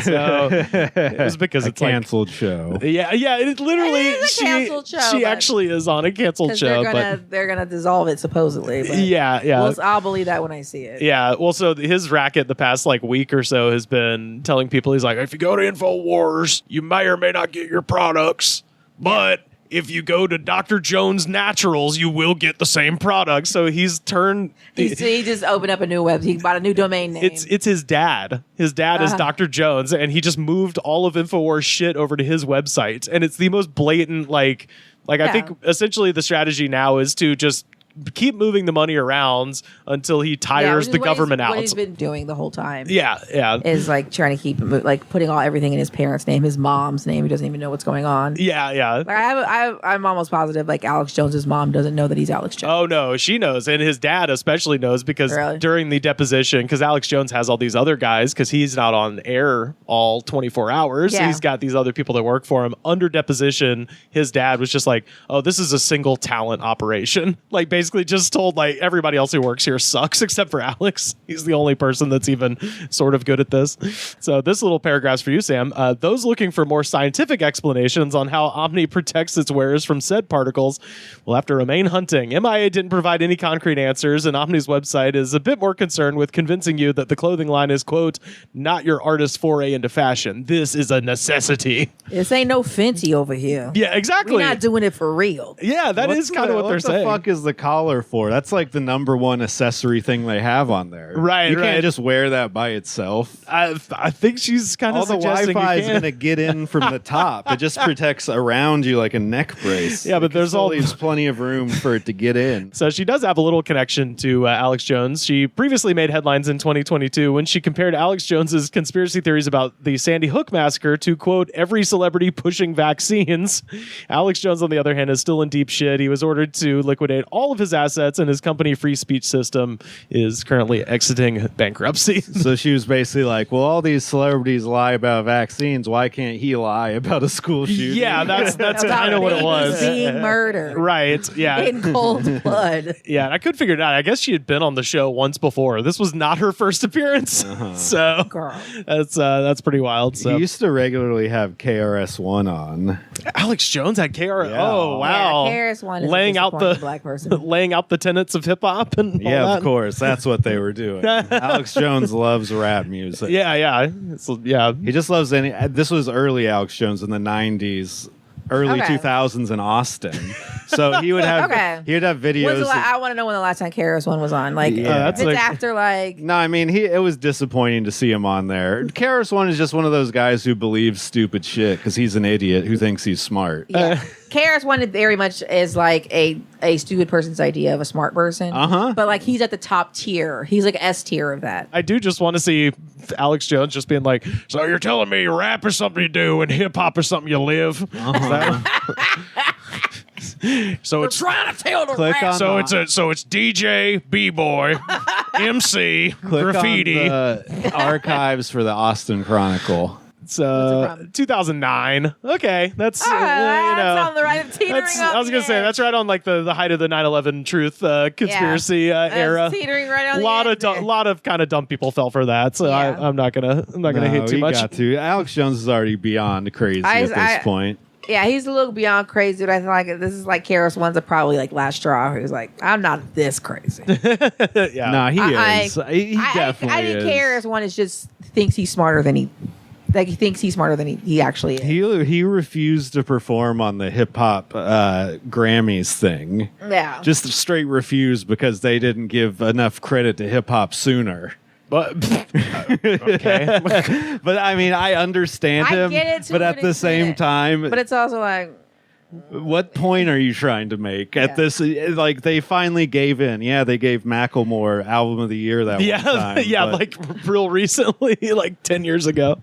So it was because it's canceled show. Yeah. Yeah. It literally It is a canceled show, she but- actually is on a canceled show. They're gonna dissolve it supposedly. But Yeah. well, I'll believe that when I see it. Yeah, well, so his racket the past week or so has been telling people, he's like, if you go to InfoWars, you may or may not get your products, but if you go to Dr. Jones Naturals, you will get the same product. So he's turned. He just opened up a new web. He bought a new domain name. It's his dad. His dad is Dr. Jones, and he just moved all of InfoWars shit over to his website, and it's the most blatant I think essentially the strategy now is to just keep moving the money around until he tires the government out. What he's been doing the whole time. Yeah. Is trying to keep putting everything in his parents' name, his mom's name. He doesn't even know what's going on. Yeah. I'm almost positive Alex Jones's mom doesn't know that he's Alex Jones. Oh no, she knows, and his dad especially knows because during the deposition, because Alex Jones has all these other guys, because he's not on air all 24 hours. Yeah. He's got these other people that work for him. Under deposition, his dad was just like, "Oh, this is a single talent operation." Basically just told everybody else who works here sucks except for Alex. He's the only person that's even sort of good at this. So this little paragraph's for you, Sam. Those looking for more scientific explanations on how Omni protects its wearers from said particles will have to remain hunting. M.I.A. didn't provide any concrete answers, and Omni's website is a bit more concerned with convincing you that the clothing line is, quote, not your artist's foray into fashion. This is a necessity. This ain't no Fenty over here. Yeah, exactly. We're not doing it for real. Yeah, that is kind of what they're saying. What the fuck is the collar for? That's the number one accessory thing they have on there. Right, You can't right. just wear that by itself. I think she's kind of All the suggesting Wi-Fi you is can. going to get in from the top. It just protects around you like a neck brace. Yeah, but there's all leaves plenty of room for it to get in. So she does have a little connection to Alex Jones. She previously made headlines in 2022 when she compared Alex Jones's conspiracy theories about the Sandy Hook massacre to, quote, every celebrity pushing vaccines. Alex Jones, on the other hand, is still in deep shit. He was ordered to liquidate all of his assets, and his company Free Speech System is currently exiting bankruptcy. So she was basically like, well, all these celebrities lie about vaccines. Why can't he lie about a school shooting? Yeah, that's About kind of what it babies was. being murdered. Right. Yeah. In cold blood. Yeah, and I could figure it out. I guess she had been on the show once before. This was not her first appearance. So Girl. that's pretty wild. So He used to regularly have KRS-One on. Alex Jones had KR. Yeah. Oh wow. Yeah, KRS-One is laying a out the black person. laying out the tenets of hip hop and all Yeah, that. of course. That's what they were doing. Alex Jones loves rap music. Yeah. Yeah. He just loves any. This was early Alex Jones in the 90s. Early Okay. 2000s in Austin, so he would have Okay. he would have videos. I want to know when the last time KRS-One was on. that's if it's like- after No, I mean it was disappointing to see him on there. KRS-One is just one of those guys who believes stupid shit because he's an idiot who thinks he's smart. Yeah. KRS-One very much is a stupid person's idea of a smart person. But he's at the top tier. He's S tier of that. I do just want to see Alex Jones just being like, so you're telling me rap is something you do and hip hop is something you live? So it's trying to tell the Click rap. on so it's DJ, B-boy, MC, Click graffiti. on the archives for the Austin Chronicle. It's from? 2009. Okay, that's That's on the right teetering That's, up I was gonna the say edge. that's right on the height of the 9/11 truth conspiracy era. That's teetering right on A lot the of edge there. lot of kind of dumb people fell for that, so Yeah. I'm not gonna hate too he much. got to. Alex Jones is already beyond crazy at this point. Yeah, he's a little beyond crazy, but I feel like this is KRS-One's probably last straw. Who's I'm not this crazy. Yeah, No, he I- is. He definitely I think is. KRS-One is just thinks he's smarter than he thinks he's smarter than he actually is. He refused to perform on the hip hop Grammys thing. Yeah. Just straight refused because they didn't give enough credit to hip hop sooner. but okay. But I mean, I understand I him. get it to but an at the same extent. time, But it's also What point are you trying to make at this? Like, they finally gave in. Yeah, they gave Macklemore Album of the Year that one time. Yeah, like real recently, like 10 years ago.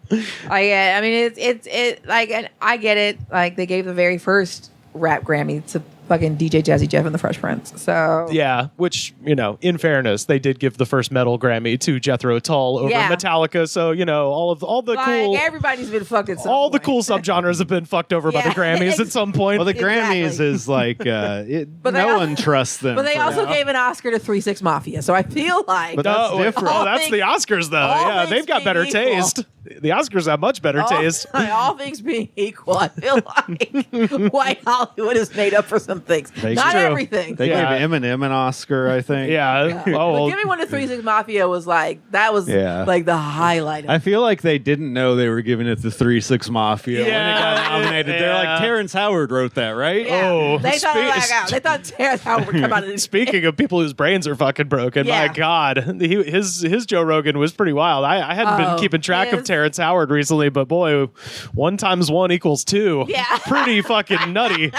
I mean, it's like, and I get it. Like, they gave the very first rap Grammy to fucking DJ Jazzy Jeff and the Fresh Prince. So yeah, which, in fairness, they did give the first metal Grammy to Jethro Tull over Metallica. So, all the like, cool, everybody's been fucked at some all the point. cool subgenres have been fucked over by the Grammys at some point. Well, the Grammys is like no one trusts them. But they also gave an Oscar to 3 6 Mafia. So I feel like that's different. Oh, that's the Oscars though. Yeah, they've got better taste. The Oscars have much better taste. All things being equal, I feel like white Hollywood is made up for some things. Not everything. They gave Eminem an Oscar, I think. Yeah. Oh, Give Me One to 3 6 Mafia was like, that was like the highlight. I feel like they didn't know they were giving it to 3 6 Mafia when it got nominated. They're like, Terrence Howard wrote that, right? Yeah. Oh, they thought Terrence Howard would come out of this. Speaking of people whose brains are fucking broken, my God, his Joe Rogan was pretty wild. I hadn't been keeping track of Terrence Howard recently, but boy, 1 × 1 = 2. Yeah. Pretty fucking nutty.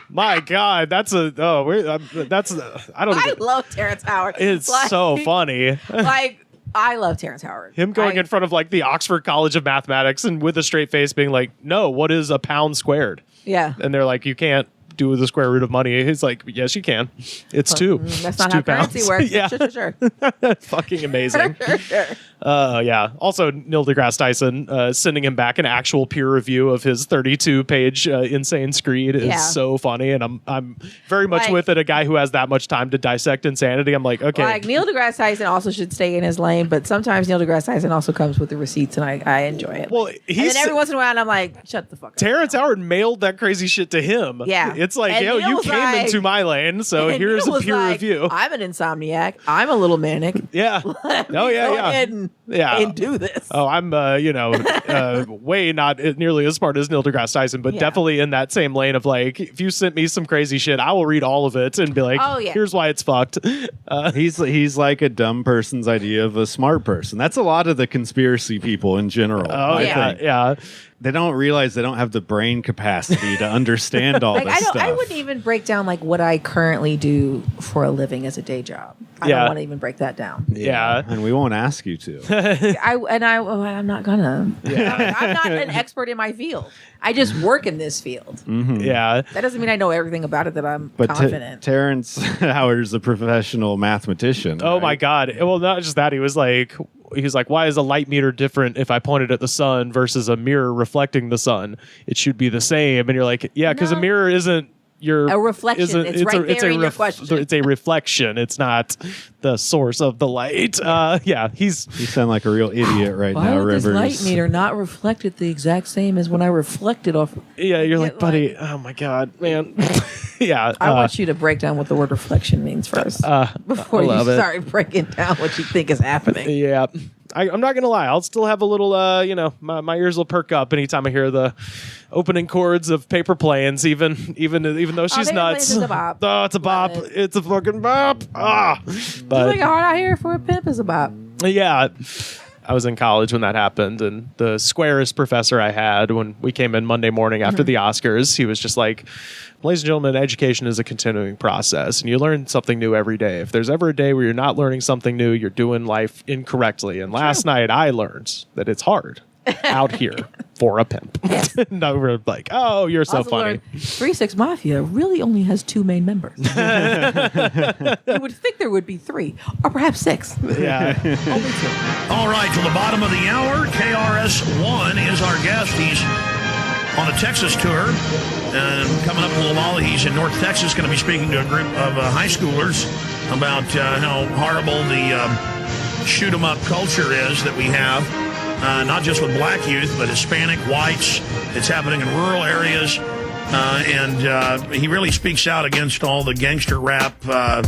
My God, I love Terrence Howard. It's so funny. Like, I love Terrence Howard. Him going in front of like the Oxford College of Mathematics and with a straight face being like, no, what is a pound squared? Yeah. And they're like, you can't do the square root of money. He's like, yes, you can. It's 2. That's not how currency works. Yeah. Sure. Fucking amazing. Sure. Yeah. Also, Neil deGrasse Tyson sending him back an actual peer review of his 32-page Insane Screed is so funny, and I'm very much with it. A guy who has that much time to dissect insanity. I'm like, okay. Like, Neil deGrasse Tyson also should stay in his lane, but sometimes Neil deGrasse Tyson also comes with the receipts, and I enjoy it. Well, and then every once in a while, I'm like, shut the fuck up. Terrence Howard mailed that crazy shit to him. Yeah. It's like, yo, you came into my lane, so here's a peer review. I'm an insomniac. I'm a little manic. Yeah. Go ahead and do this. Oh, I'm, way not nearly as smart as Neil deGrasse Tyson, but definitely in that same lane of like, if you sent me some crazy shit, I will read all of it and be like, here's why it's fucked. He's like a dumb person's idea of a smart person. That's a lot of the conspiracy people in general. Oh, yeah. They don't realize they don't have the brain capacity to understand all this stuff. I wouldn't even break down like what I currently do for a living as a day job. I don't want to even break that down. Yeah. And we won't ask you to. I'm not gonna. Yeah. I'm not an expert in my field. I just work in this field. Mm-hmm. Yeah. That doesn't mean I know everything about it, that I'm confident. Terrence Howard is a professional mathematician. Oh, my God. Well, not just that. He was like, why is a light meter different if I point it at the sun versus a mirror reflecting the sun? It should be the same. And you're like, yeah, because a mirror isn't a reflection. It's in your question. It's a reflection. It's not the source of the light. You sound like a real idiot right now, Why would Rivers. this light meter not reflect it the exact same as when I reflected off? Yeah, you're like, buddy, oh my God, man. Yeah. I want you to break down what the word reflection means first before you start breaking down what you think is happening. Yeah. I'm not going to lie. I'll still have a little, my ears will perk up anytime I hear the opening chords of Paper Planes, even though she's nuts. Is a bop. Oh, it's a bop. It's a fucking bop. But like a hard out here for a pimp is a bop. Yeah. I was in college when that happened, and the squarest professor I had when we came in Monday morning after the Oscars, he was just like, ladies and gentlemen, education is a continuing process, and you learn something new every day. If there's ever a day where you're not learning something new, you're doing life incorrectly. And last night I learned that it's hard out here for a pimp. Yes. No, we're like, oh, you're so funny. 3 6 Mafia really only has 2 main members. You would think there would be 3, or perhaps 6. Yeah. Only 2. All right, to the bottom of the hour, KRS-One is our guest. He's on a Texas tour, and coming up in a little while, he's in North Texas, going to be speaking to a group of high schoolers about how horrible the shoot-em-up culture is that we have. Not just with black youth, but Hispanic, whites. It's happening in rural areas. And he really speaks out against all the gangster rap, go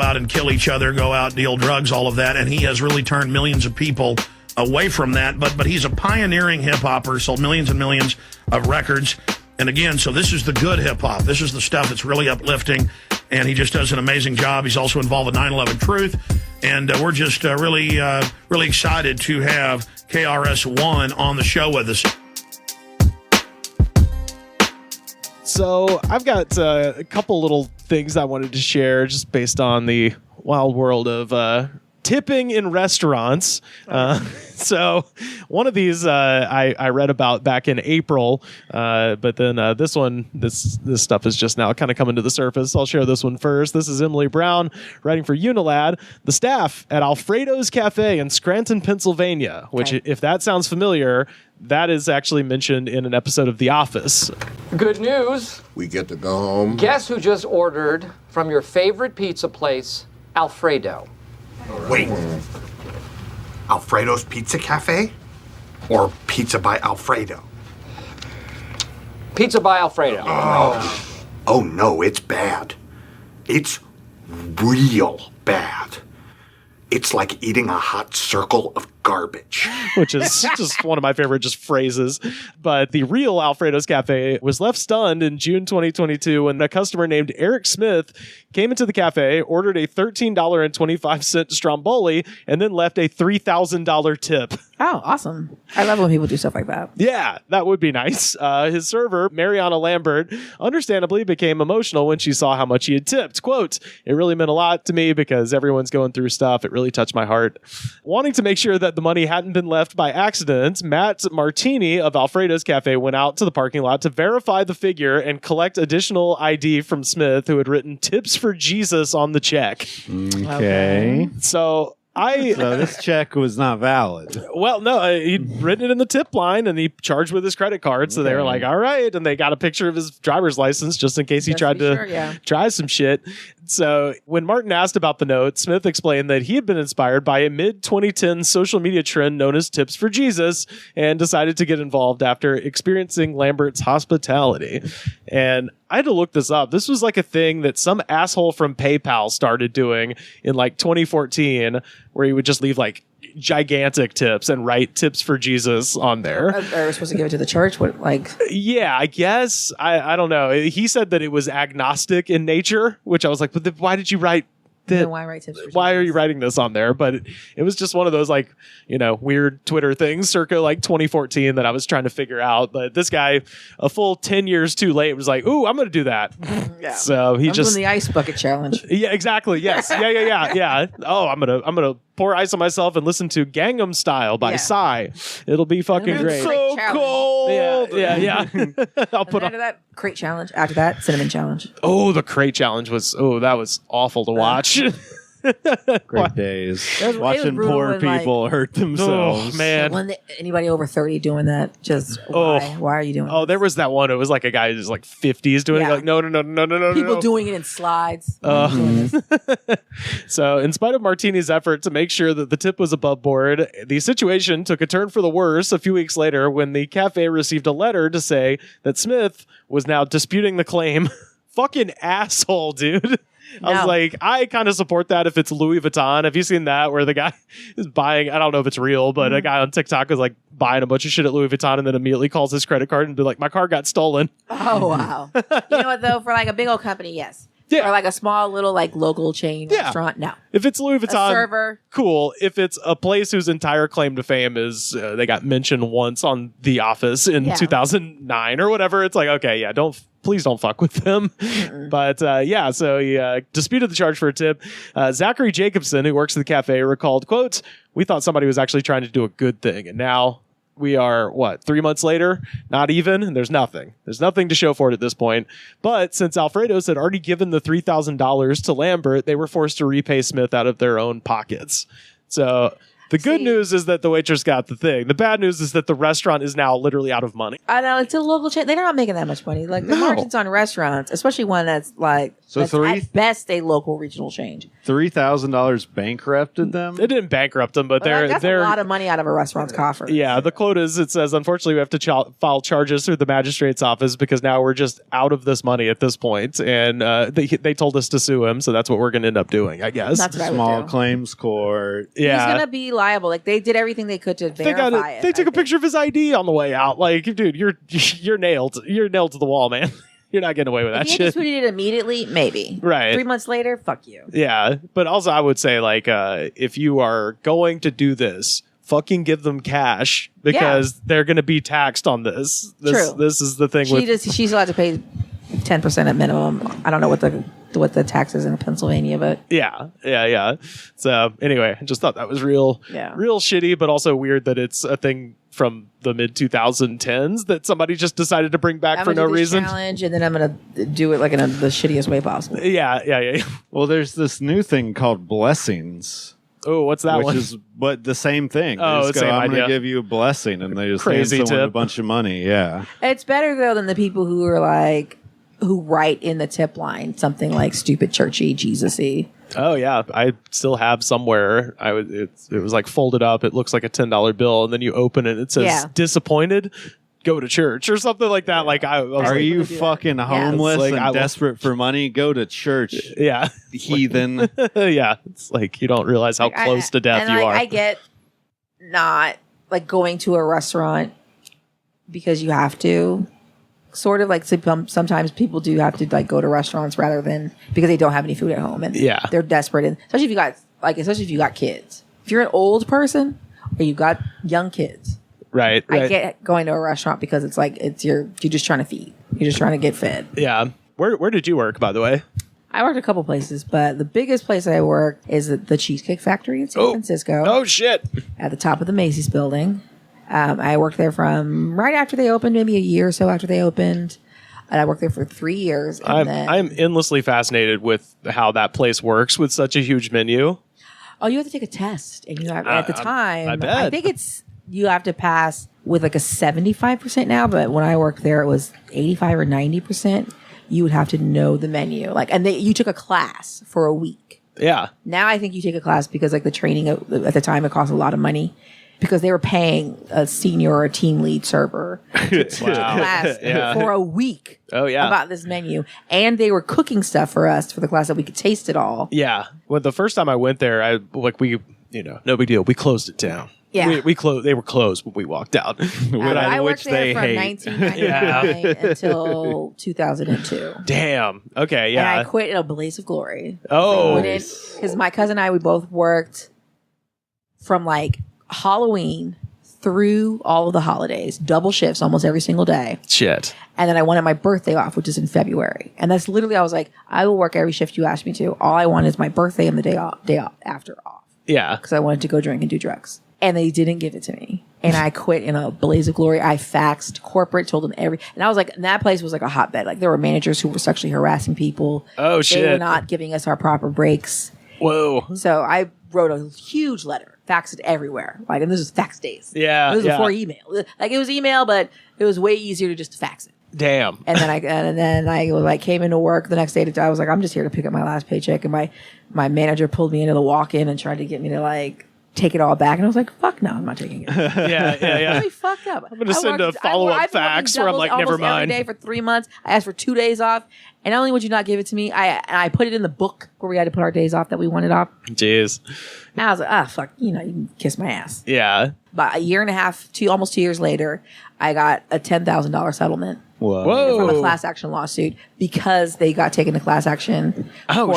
out and kill each other, go out, deal drugs, all of that. And he has really turned millions of people away from that. But he's a pioneering hip-hopper, sold millions and millions of records. And again, so this is the good hip-hop. This is the stuff that's really uplifting. And he just does an amazing job. He's also involved with 9/11 Truth. And we're just really excited to have KRS-One on the show with us. So I've got a couple little things I wanted to share just based on the wild world of tipping in restaurants. So one of these I read about back in April, but then this stuff is just now kind of coming to the surface. I'll share this one first. This is Emily Brown writing for Unilad. The staff at Alfredo's Cafe in Scranton, Pennsylvania, which if that sounds familiar, that is actually mentioned in an episode of The Office. Good news. We get to go home. Guess who just ordered from your favorite pizza place, Alfredo? Wait. Alfredo's Pizza Cafe? Or Pizza by Alfredo? Pizza by Alfredo. Oh no, it's bad. It's real bad. It's like eating a hot circle of garbage. Which is just one of my favorite just phrases. But the real Alfredo's Cafe was left stunned in June 2022 when a customer named Eric Smith came into the cafe, ordered a $13.25 stromboli, and then left a $3,000 tip. Oh, awesome. I love when people do stuff like that. Yeah, that would be nice. His server, Mariana Lambert, understandably became emotional when she saw how much he had tipped. Quote, "It really meant a lot to me because everyone's going through stuff. It really touched my heart." Wanting to make sure that the money hadn't been left by accident, Matt Martini of Alfredo's Cafe went out to the parking lot to verify the figure and collect additional ID from Smith, who had written "Tips for Jesus" on the check. Okay. So this check was not valid. Well, no, he'd written it in the tip line and he charged with his credit card. So they were like, all right. And they got a picture of his driver's license just in case he tried to try some shit. So when Martin asked about the note, Smith explained that he had been inspired by a mid-2010 social media trend known as Tips for Jesus and decided to get involved after experiencing Lambert's hospitality. And I had to look this up. This was like a thing that some asshole from PayPal started doing in like 2014, where he would just leave like gigantic tips and write "Tips for Jesus" on there. Are we supposed to give it to the church? What, like? Yeah, I guess. I don't know. He said that it was agnostic in nature, which I was like, but then why did you write Then why write tips for why Jesus? are you writing this on there? But it was just one of those like, weird Twitter things circa like 2014 that I was trying to figure out. But this guy, a full 10 years too late, was like, ooh, I'm going to do that. Yeah. So I'm doing the ice bucket challenge. Yeah, exactly. Yes. Yeah. Oh, I'm gonna pour ice on myself and listen to Gangnam Style by Psy. It'll be fucking great. So cold. Yeah. I'll put on After that crate challenge. After that cinnamon challenge. Oh, the crate challenge that was awful to watch. Great days. Watching brutal poor when, like- people hurt themselves. Oh, man. When anybody over 30 doing that, just why are you doing Oh, there was that one. It was like a guy who's like 50s doing it. Like, no. People doing it in slides. Doing this. So, in spite of Martini's effort to make sure that the tip was above board, the situation took a turn for the worse a few weeks later when the cafe received a letter to say that Smith was now disputing the claim. Fucking asshole, dude. I was like, I kind of support that if it's Louis Vuitton. Have you seen that where the guy is buying, I don't know if it's real, but a guy on TikTok is like buying a bunch of shit at Louis Vuitton and then immediately calls his credit card and be like, my car got stolen. Oh, wow. You know what, though? For like a big old company, yes. Yeah. Or like a small little like local chain restaurant, no. If it's Louis Vuitton, A server. cool. If it's a place whose entire claim to fame is they got mentioned once on The Office in 2009 or whatever, it's like, okay, yeah, please don't fuck with them. But so he disputed the charge for a tip. Zachary Jacobson, who works at the cafe, recalled, quote, "We thought somebody was actually trying to do a good thing. And now we are, 3 months later? Not even. And there's nothing. There's nothing to show for it at this point. But since Alfredo's had already given the $3,000 to Lambert, they were forced to repay Smith out of their own pockets. So the good news is that the waitress got the thing. The bad news is that the restaurant is now literally out of money. I know, it's a local chain. They're not making that much money. Like the margins on restaurants, especially one that's like at best a local regional chain. $3,000 bankrupted them? It didn't bankrupt them, but That's a lot of money out of a restaurant's coffer. Yeah, the quote is, it says, unfortunately, we have to file charges through the magistrate's office because now we're just out of this money at this point. And they told us to sue him, so that's what we're going to end up doing, I guess. That's what I would Small do. claims court. Yeah. He's going to be liable. Like they did everything they could to verify it. They took a picture of his ID on the way out. Like, dude, you're nailed. You're nailed to the wall, man. You're not getting away with that If he shit. had tweeted it immediately, maybe. Right. 3 months later, fuck you. Yeah, but also I would say, like, if you are going to do this, fucking give them cash because they're going to be taxed on this. True. This is the thing. She's allowed to pay 10% at minimum. I don't know what the tax is in Pennsylvania, but Yeah. So anyway, I just thought that was real shitty, but also weird that it's a thing from the mid 2010s that somebody just decided to bring back for no reason. Challenge, and then I'm gonna do it like in the shittiest way possible. Yeah. Well, there's this new thing called blessings. Oh, what's that one? Which is but the same thing. Oh, they just same I'm idea. going to give you a blessing, and they just Crazy hand someone tip. a bunch of money. Yeah. It's better though than the people who are like who write in the tip line something like stupid churchy Jesus-y. Oh yeah, I still have somewhere. It was like folded up. It looks like a $10 bill, and then you open it. It says disappointed. Go to church or something like that. Like I was Are like, you fucking homeless Like, and desperate for money? Go to church. Yeah, heathen. Yeah, it's like you don't realize how close to death you are. I get not like going to a restaurant because you have to. Sort of like sometimes people do have to like go to restaurants rather than because they don't have any food at home and they're desperate, and especially if you got kids. If you're an old person or you got young kids, right. I get going to a restaurant because it's like you're just trying to feed. You're just trying to get fed. Yeah. Where did you work, by the way? I worked a couple places, but the biggest place I worked is the Cheesecake Factory in San Francisco. Oh shit! At the top of the Macy's building. I worked there from right after they opened, maybe a year or so after they opened. And I worked there for 3 years. And I'm endlessly fascinated with how that place works with such a huge menu. Oh, you have to take a test. And you have, at the time, I bet. I think you have to pass with like a 75% now, but when I worked there, it was 85 or 90%. You would have to know the menu. You took a class for a week. Yeah. Now I think you take a class because like the training at the time, it cost a lot of money. Because they were paying a senior or a team lead server to teach a class for a week about this menu. And they were cooking stuff for us for the class that we could taste it all. Yeah. Well, the first time I went there, no big deal. We closed it down. Yeah. We closed. They were closed when we walked out. I worked there from 1999 until 2002. Damn. Okay. Yeah. And I quit in a blaze of glory. Oh. Because my cousin and I, we both worked from like Halloween through all of the holidays, double shifts almost every single day. Shit. And then I wanted my birthday off, which is in February. And that's literally, I was like, I will work every shift you ask me to. All I want is my birthday and the day after off. Yeah. Because I wanted to go drink and do drugs. And they didn't give it to me. And I quit in a blaze of glory. I faxed corporate, told them and I was like, and that place was like a hotbed. Like there were managers who were sexually harassing people. Oh, shit. They were not giving us our proper breaks. Whoa. So I wrote a huge letter. Faxed it everywhere. And this was fax days. Yeah. This was before email. Like it was email, but it was way easier to just fax it. Damn. And then I came into work the next day. I was like, I'm just here to pick up my last paycheck. And my manager pulled me into the walk-in and tried to get me to take it all back. And I was like, fuck no, I'm not taking it. Yeah. Really fucked up. I'm going to send a follow-up fax where I'm like, never mind. Every day for 3 months. I asked for 2 days off. And not only would you not give it to me, I put it in the book where we had to put our days off that we wanted off. Jeez. And I was like, fuck, you can kiss my ass. Yeah. But a year and a half, almost 2 years later, I got a $10,000 settlement. Whoa. From a class action lawsuit because they got taken to class action.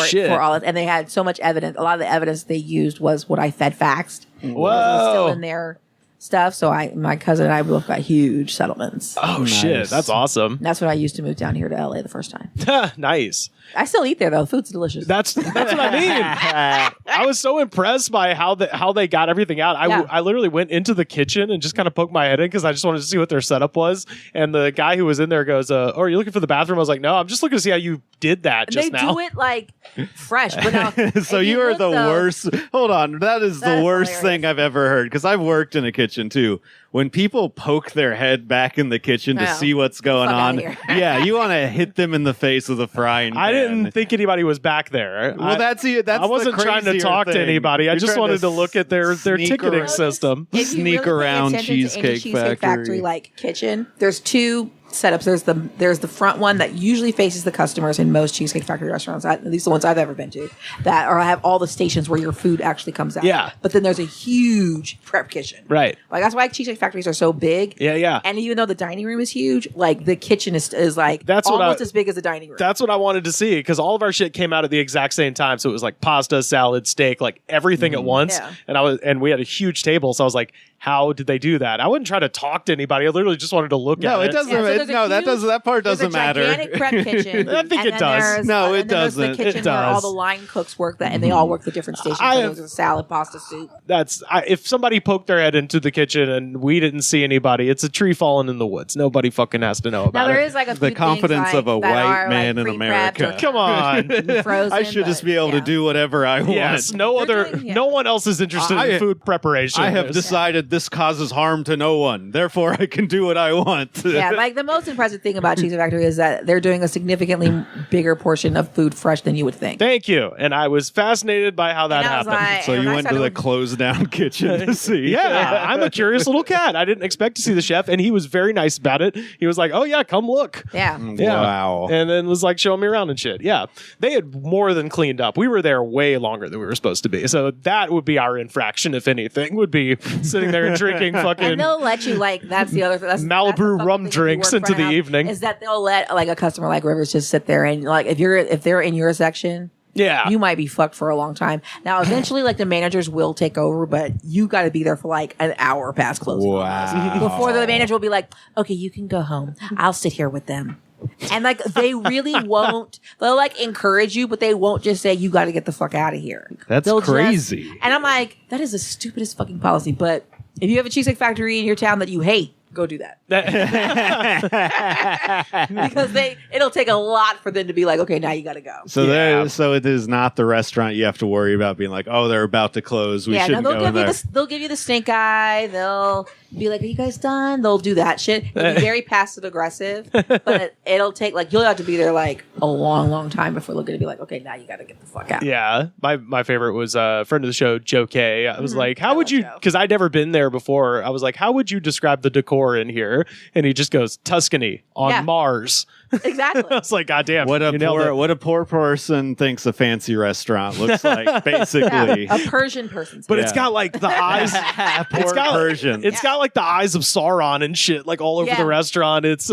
Shit. For all of, and they had so much evidence. A lot of the evidence they used was what I faxed. Whoa. It was still in their stuff. So my cousin and I both got huge settlements. Oh, shit. That's awesome. That's what I used to move down here to LA the first time. Nice. I still eat there though. The food's delicious. That's what I mean. I was so impressed by how they got everything out. I literally went into the kitchen and just kind of poked my head in because I just wanted to see what their setup was. And the guy who was in there goes, "Oh, are you looking for the bathroom?" I was like, "No, I'm just looking to see how you did that and just they now." do it fresh. But now, So you are the worst. Hold on, that is the worst thing I've ever heard because I've worked in a kitchen too. When people poke their head back in the kitchen to see what's going on, you want to hit them in the face with a frying pan. I didn't think anybody was back there. Well, that's I wasn't trying to talk to anybody. I just wanted to look at their ticketing system. If you Sneak really pay around attention to any Cheesecake Factory kitchen. There's two setups. There's the front one that usually faces the customers in most Cheesecake Factory restaurants, at least the ones I've ever been to, that or have all the stations where your food actually comes out. Yeah. But then there's a huge prep kitchen. Right. That's why Cheesecake Factories are so big. Yeah. And even though the dining room is huge, the kitchen is that's almost as big as the dining room. That's what I wanted to see because all of our shit came out at the exact same time. So it was like pasta, salad, steak, everything at once. Yeah. And we had a huge table. So I was like, how did they do that? I wouldn't try to talk to anybody. I literally just wanted to look at it. It that part doesn't matter. There's a gigantic prep kitchen. I think it does. No, it There's doesn't. the kitchen It where all does. the line cooks work and they all work the different stations. So there's a salad, pasta, soup. If somebody poked their head into the kitchen and we didn't see anybody, it's a tree falling in the woods. Nobody fucking has to know about Now it. there is like a few The confidence things, of a that white are, man in pre-prepped America. or Come on. frozen, I should just be able to do whatever I want. Yes, doing- no one else is interested in food preparation. I have decided this causes harm to no one. Therefore, I can do what I want. Yeah, like the most impressive thing about Cheese Factory is that they're doing a significantly bigger portion of food fresh than you would think. Thank you. And I was fascinated by how that And I was happened. like- So and you I went to started the with- closed down kitchen to see. Yeah, I'm a curious little cat. I didn't expect to see the chef, and he was very nice about it. He was like, "Oh yeah, come look." Yeah. Yeah. Wow. And then was like showing me around and shit. Yeah. They had more than cleaned up. We were there way longer than we were supposed to be. So that would be our infraction, if anything, would be sitting there and drinking fucking And they'll let you that's the other that's Malibu that's the fucking rum thing if you drinks work into front the house, evening. Is that they'll let like a customer like Rivers just sit there and like if they're in your section, Yeah. you might be fucked for a long time. Now eventually like the managers will take over, but you got to be there for like an hour past closing. Wow. Before the manager will be like, "Okay, you can go home. I'll sit here with them." And like they really won't. They'll like encourage you, but they won't just say you got to get the fuck out of here. That's They'll just- crazy. and I'm like, that is the stupidest fucking policy. But if you have a cheesecake factory in your town that you hate, go do that. Because it'll take a lot for them to be like, okay, now you got to go. So it is not the restaurant you have to worry about being like, oh, they're about to close. We shouldn't they'll go in give there. they'll give you the stink eye. They'll be like, "Are you guys done?" They'll do that shit. It'll be very passive aggressive, but it'll take like you'll have to be there like a long, long time before they're going to be like, "Okay, now you got to get the fuck out." Yeah, my favorite was a friend of the show, Joe K. I was like, how I would love you, Joe. because I'd never been there before. I was like, how would you describe the decor in here? And he just goes, Tuscany on Yeah. Mars. Exactly. I was like, God damn. What you nailed it." a poor person thinks a fancy restaurant looks like, basically. A Persian person. But it's got like the eyes. Poor Persian. It's got like the eyes of Sauron and shit like all over Yeah. the restaurant. It's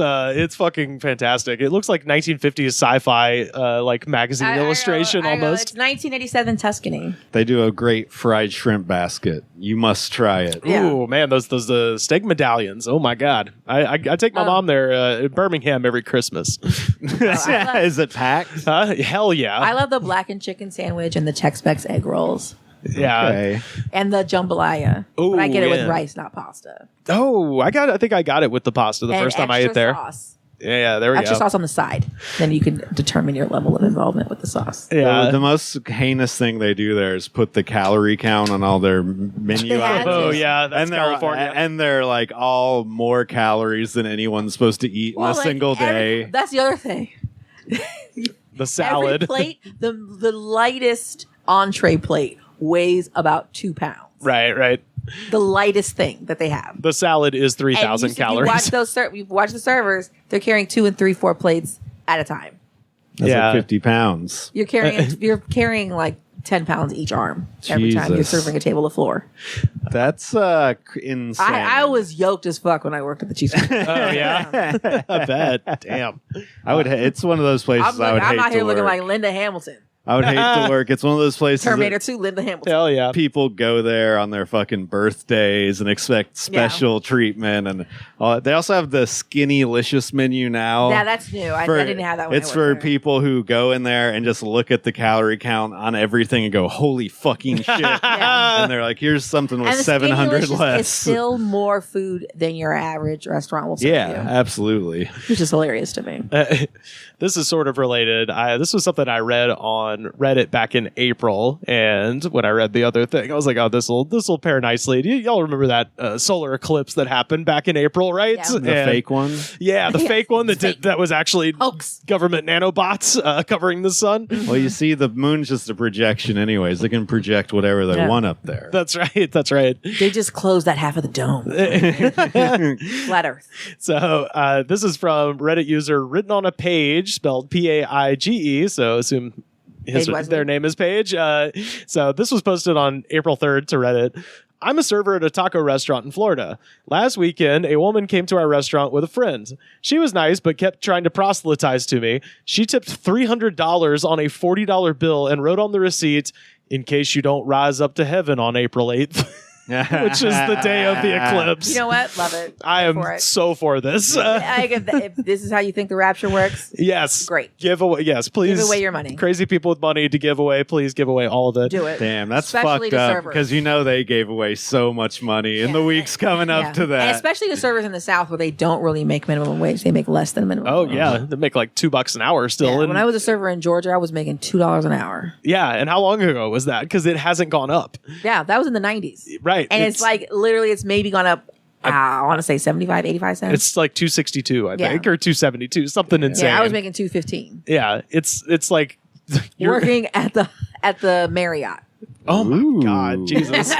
fucking fantastic. It looks like 1950s sci-fi like magazine illustration I go, almost. It's 1987 Tuscany. They do a great fried shrimp basket. You must try it. Yeah. Ooh man, those steak medallions. Oh my god, I take my mom there in Birmingham every Christmas. Is it packed? Hell yeah, I love the blackened chicken sandwich and the Tex-Mex egg rolls yeah. Okay. and the jambalaya. Ooh, but I get it with yeah. rice, not pasta. Oh, I think I got it with the pasta the And first time I extra ate there. Sauce. Yeah, there we Extra go. sauce on the side. Then you can determine your level of involvement with the sauce. Yeah. The most heinous thing they do there is put the calorie count on all their menu They had items. to. Oh yeah, that's And they're, California. and they're like all more calories than anyone's supposed to eat in a Like, single day. That's the other thing. The salad. Every plate, the lightest entree plate weighs about 2 pounds. Right. The lightest thing that they have. The salad is 3,000 If you calories. watch you watch the servers, they're carrying 2 and 3, 4 plates at a time. That's Yeah. like 50 pounds. You're carrying like 10 pounds each arm every time you're Jesus. serving a table of floor. That's insane. I was yoked as fuck when I worked at the cheesecake. Oh yeah, I bet. Damn. It's one of those places I would hate I'm out to here looking work. like Linda Hamilton. I would hate to work. It's one of those places that Terminator 2, Linda Hamilton. Hell yeah. people go there on their fucking birthdays and expect special treatment, and they also have the Skinny-licious menu now. Yeah, that's new. I didn't have that when It's I for worked there. people who go in there and just look at the calorie count on everything and go, "Holy fucking shit!" Yeah. And they're like, "Here's something with And the 700 Skinny-licious less." is still more food than your average restaurant will serve Yeah, you, absolutely. which is hilarious to me. This is sort of related. This was something I read on Reddit back in April, and when I read the other thing, I was like, "Oh, this will pair nicely." Y'all remember that solar eclipse that happened back in April, right? Yeah. The fake one. Yeah, the Yeah, fake one that was actually Hoax. government nanobots covering the sun. Well, you see, the moon's just a projection, anyways. They can project whatever they Yeah. want up there. That's right. That's right. They just closed that half of the dome. Flat Earth. So this is from Reddit user written on a page spelled Paige. So assume Paige Wesley. their name is Paige. So this was posted on April 3rd to Reddit. I'm a server at a taco restaurant in Florida. Last weekend, a woman came to our restaurant with a friend. She was nice, but kept trying to proselytize to me. She tipped $300 on a $40 bill and wrote on the receipt, "In case you don't rise up to heaven on April 8th. which is the day of the eclipse. You know what? Love it. I am for it. so for this. If this is how you think the rapture works, Yes. great. Give away. Yes, please. Give away your money. Crazy people with money to give away. Please give away all of it. Do it. Damn, that's Especially fucked to up servers. because you know they gave away so much money in the weeks coming up to that. And especially the servers in the South where they don't really make minimum wage. They make less than minimum Oh wage. yeah, they make like $2 an hour still. Yeah, And, when I was a server in Georgia, I was making $2 an hour. yeah, and how long ago was that? Because it hasn't gone up. Yeah, that was in the 90s. Right. And it's like literally, it's maybe gone up, I want to say 75, 85 cents. It's like 262, I Yeah. think, or 272, something insane. Yeah, I was making $2.15 Yeah, it's like you're working at the Marriott. Oh my Ooh. God, Jesus.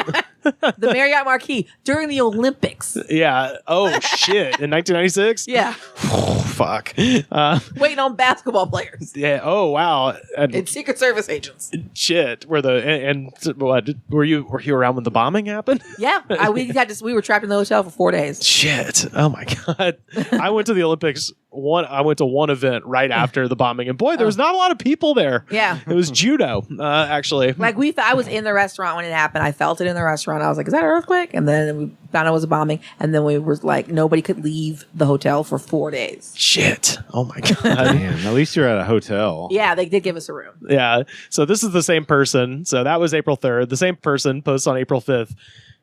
The Marriott Marquis during the Olympics. Yeah. Oh shit. In 1996. Yeah. Oh fuck. Waiting on basketball players Yeah. Oh wow. and And Secret Service agents. shit. Were the and what? Were you around when the bombing happened? Yeah. We were trapped in the hotel for 4 days. Shit. Oh my God. I went to the Olympics. I went to one event right after the bombing, and boy, there was not a lot of people there. Yeah. It was judo, actually. Like I was in the restaurant when it happened. I felt it in the restaurant. I was like, "Is that an earthquake?" And then we found out it was a bombing. And then we were like, nobody could leave the hotel for 4 days. Shit. Oh my God. Damn, at least you're at a hotel. Yeah, they did give us a room. Yeah. So this is the same person. So that was April 3rd. The same person posts on April 5th.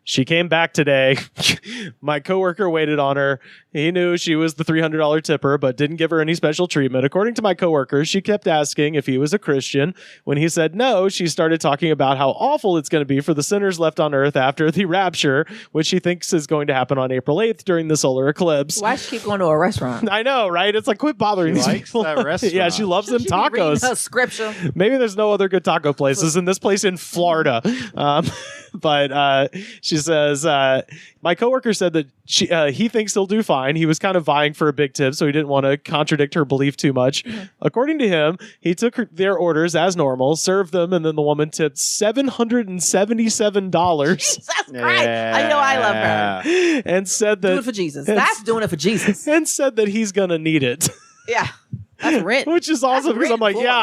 She came back today. My coworker waited on her. He knew she was the $300 tipper, but didn't give her any special treatment. According to my coworker, she kept asking if he was a Christian. When he said no, she started talking about how awful it's going to be for the sinners left on earth after the rapture, which she thinks is going to happen on April 8th during the solar eclipse. Why does she keep going to a restaurant? I know, right? It's like, quit bothering She these likes people. that restaurant. Yeah, she loves them Should she be reading tacos. a scripture? Maybe there's no other good taco places in this place in Florida. But she says, my coworker said that he thinks he'll do fine. He was kind of vying for a big tip, so he didn't want to contradict her belief too much. According to him, he took their orders as normal, served them, and then the woman tipped $777. Jesus Christ. I know I love her. And said that Do it for Jesus. That's doing it for Jesus. and said that he's gonna need it. Yeah. That's rent. Which is awesome because I'm like, rent yeah,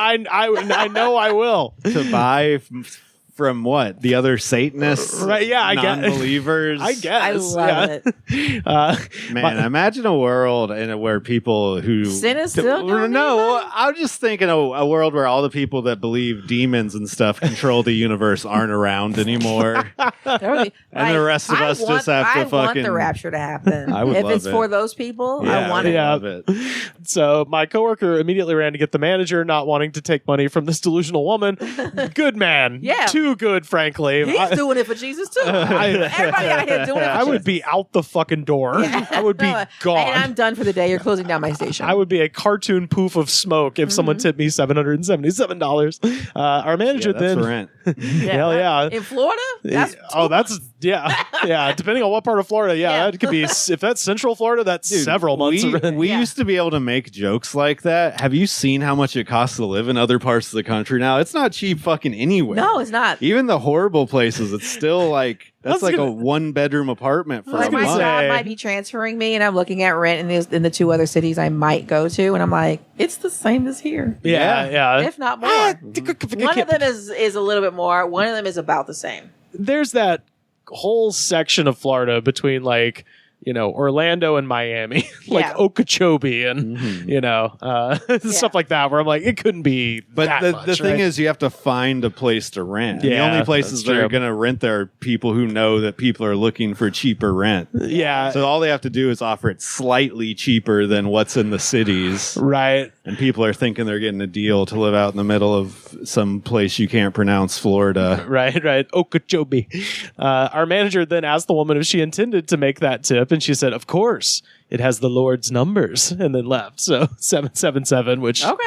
I know I will. To buy from what? The other Satanists? Right, yeah, I guess. Non-believers? I guess. I love it. Man, imagine a world where people who... Sin is still doing No, it? I'm just thinking a world where all the people that believe demons and stuff control the universe aren't around anymore. And the rest of us just have to I want fucking- the rapture to happen. I would if love it's it. for those people, Yeah, I want it. Yeah. love it. So my coworker immediately ran to get the manager, not wanting to take money from this delusional woman. Good man. Yeah. Too good, frankly. He's doing it for Jesus too. Everybody out here doing it for I would Jesus. be out the fucking door. I would be And gone. I'm done for the day. You're closing down my station. I would be a cartoon poof of smoke if someone tipped me $777. Our manager Yeah, that's then. rent. Hell yeah. In Florida? That's That's yeah. Depending on what part of Florida, Yeah. that could be. If that's Central Florida, that's several months. of rent. We Yeah. used to be able to make jokes like that. Have you seen how much it costs to live in other parts of the country now? It's not cheap fucking anywhere. No, it's not. Even the horrible places, it's still like that's was like gonna- a 1-bedroom apartment for Like a my month. job might be transferring me, and I'm looking at rent in the 2 other cities I might go to, and I'm like, it's the same as here, Yeah. if not more. One of them is a little bit more. One of them is about the same. There's that whole section of Florida between like Orlando and Miami, like Yeah. Okeechobee and stuff like that, where I'm like, it couldn't be. But that the much, thing right? is, you have to find a place to rent. Yeah, the only places that's that are true. going to rent there are people who know that people are looking for cheaper rent. yeah, So all they have to do is offer it slightly cheaper than what's in the cities. right. And people are thinking they're getting a deal to live out in the middle of some place you can't pronounce, Florida. Right. Okeechobee. Our manager then asked the woman if she intended to make that tip, and she said, "Of course, it has the Lord's numbers," and then left. So 777, which Okay.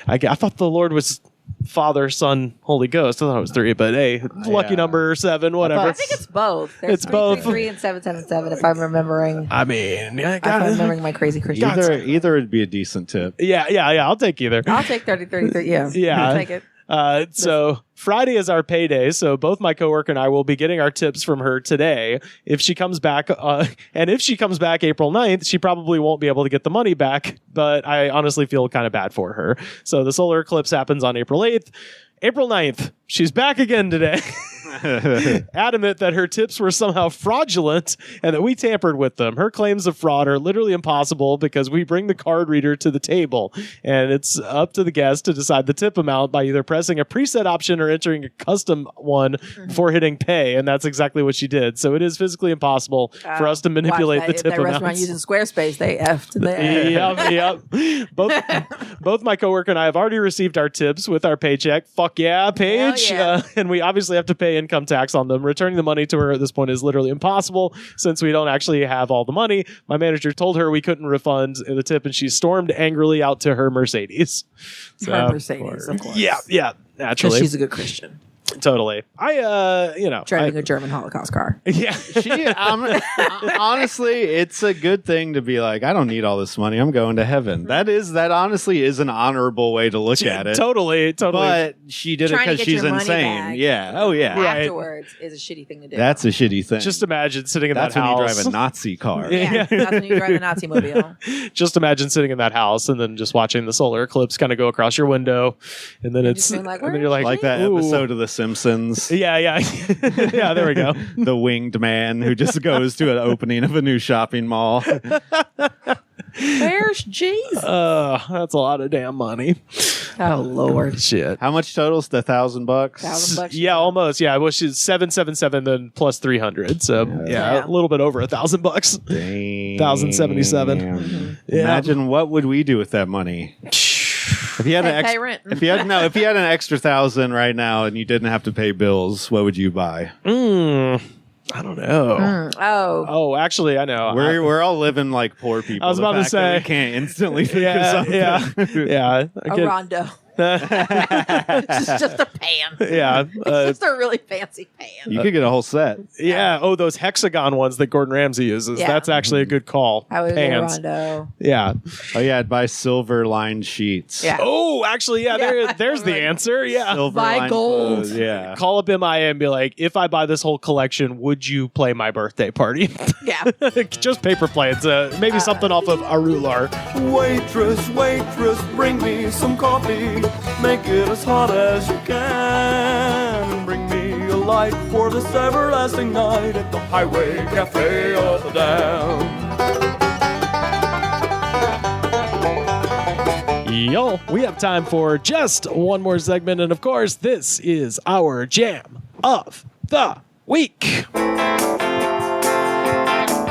I thought the Lord was Father, Son, Holy Ghost. I thought it was 3, but hey, lucky Yeah. number 7, whatever. I think it's both. There's It's both. 333 and 777. If I'm remembering, I mean, if I'm remembering my crazy Christian. Either would be a decent tip. yeah. I'll take either. I'll take 3033. Yeah. Yeah. I'll take it. So Friday is our payday. So both my coworker and I will be getting our tips from her today. If she comes back, and if she comes back April 9th, she probably won't be able to get the money back, but I honestly feel kind of bad for her. So the solar eclipse happens on April 8th. April 9th, she's back again today. Adamant that her tips were somehow fraudulent and that we tampered with them. Her claims of fraud are literally impossible because we bring the card reader to the table and it's up to the guest to decide the tip amount by either pressing a preset option or entering a custom one before hitting pay, and that's exactly what she did. So it is physically impossible for us to manipulate the tip that restaurant amounts. using Squarespace, they effed. Yep. Both my coworker and I have already received our tips with our paycheck. Fuck yeah, Paige. Hell yeah. And we obviously have to pay income tax on them. Returning the money to her at this point is literally impossible since we don't actually have all the money. My manager told her we couldn't refund the tip and she stormed angrily out to her Mercedes. So, Her Mercedes, of course. Yeah, naturally. Because she's a good Christian. Totally. Driving a German Holocaust car. Yeah. Honestly, it's a good thing to be like, I don't need all this money. I'm going to heaven. That honestly is an honorable way to look at it. Totally. But she did it because she's insane. Yeah. Oh, yeah. Afterwards is a shitty thing to do. That's a shitty thing. Just imagine sitting in That's that house. when you drive a Nazi car. Yeah, that's when you drive the Nazi mobile. Just imagine sitting in that house and then just watching the solar eclipse kind of go across your window, and then just being like, and then you're like that ooh. episode of The Simpsons. Yeah. Yeah, there we go. The winged man who just goes to an opening of a new shopping mall. Where's Jesus? That's a lot of damn money. Oh Lord. Shit. How much totals? $1,000? $1,000. Yeah, almost. Yeah, well, she's 777 then plus 300. So yeah, a little bit over $1,000. Dang. 1,077. Yeah. Imagine what would we do with that money? If you had Pay rent. if you had an extra 1,000 right now and you didn't have to pay bills, what would you buy? I don't know. Oh, actually, I know. We're all living like poor people. I was about to say we can't instantly think of something. Yeah. A rondo. It's just a pan. Yeah. It's just a really fancy pan. You could get a whole set. Yeah. Oh, those hexagon ones that Gordon Ramsay uses. Yeah. That's actually a good call. I would get a Pans. rondo. Yeah. Oh yeah, I'd buy silver lined sheets. Yeah. Oh, actually, there's the answer. Yeah. Silver Buy lined gold. clothes, yeah. Call up M.I.A. and be like, if I buy this whole collection, would you play my birthday party? Yeah. Just paper planes. Maybe something off of Arular. Waitress, bring me some coffee. Make it as hot as you can. And bring me a light for this everlasting night at the Highway Cafe of the Dam. Yo, we have time for just one more segment. And of course, this is our jam of the week.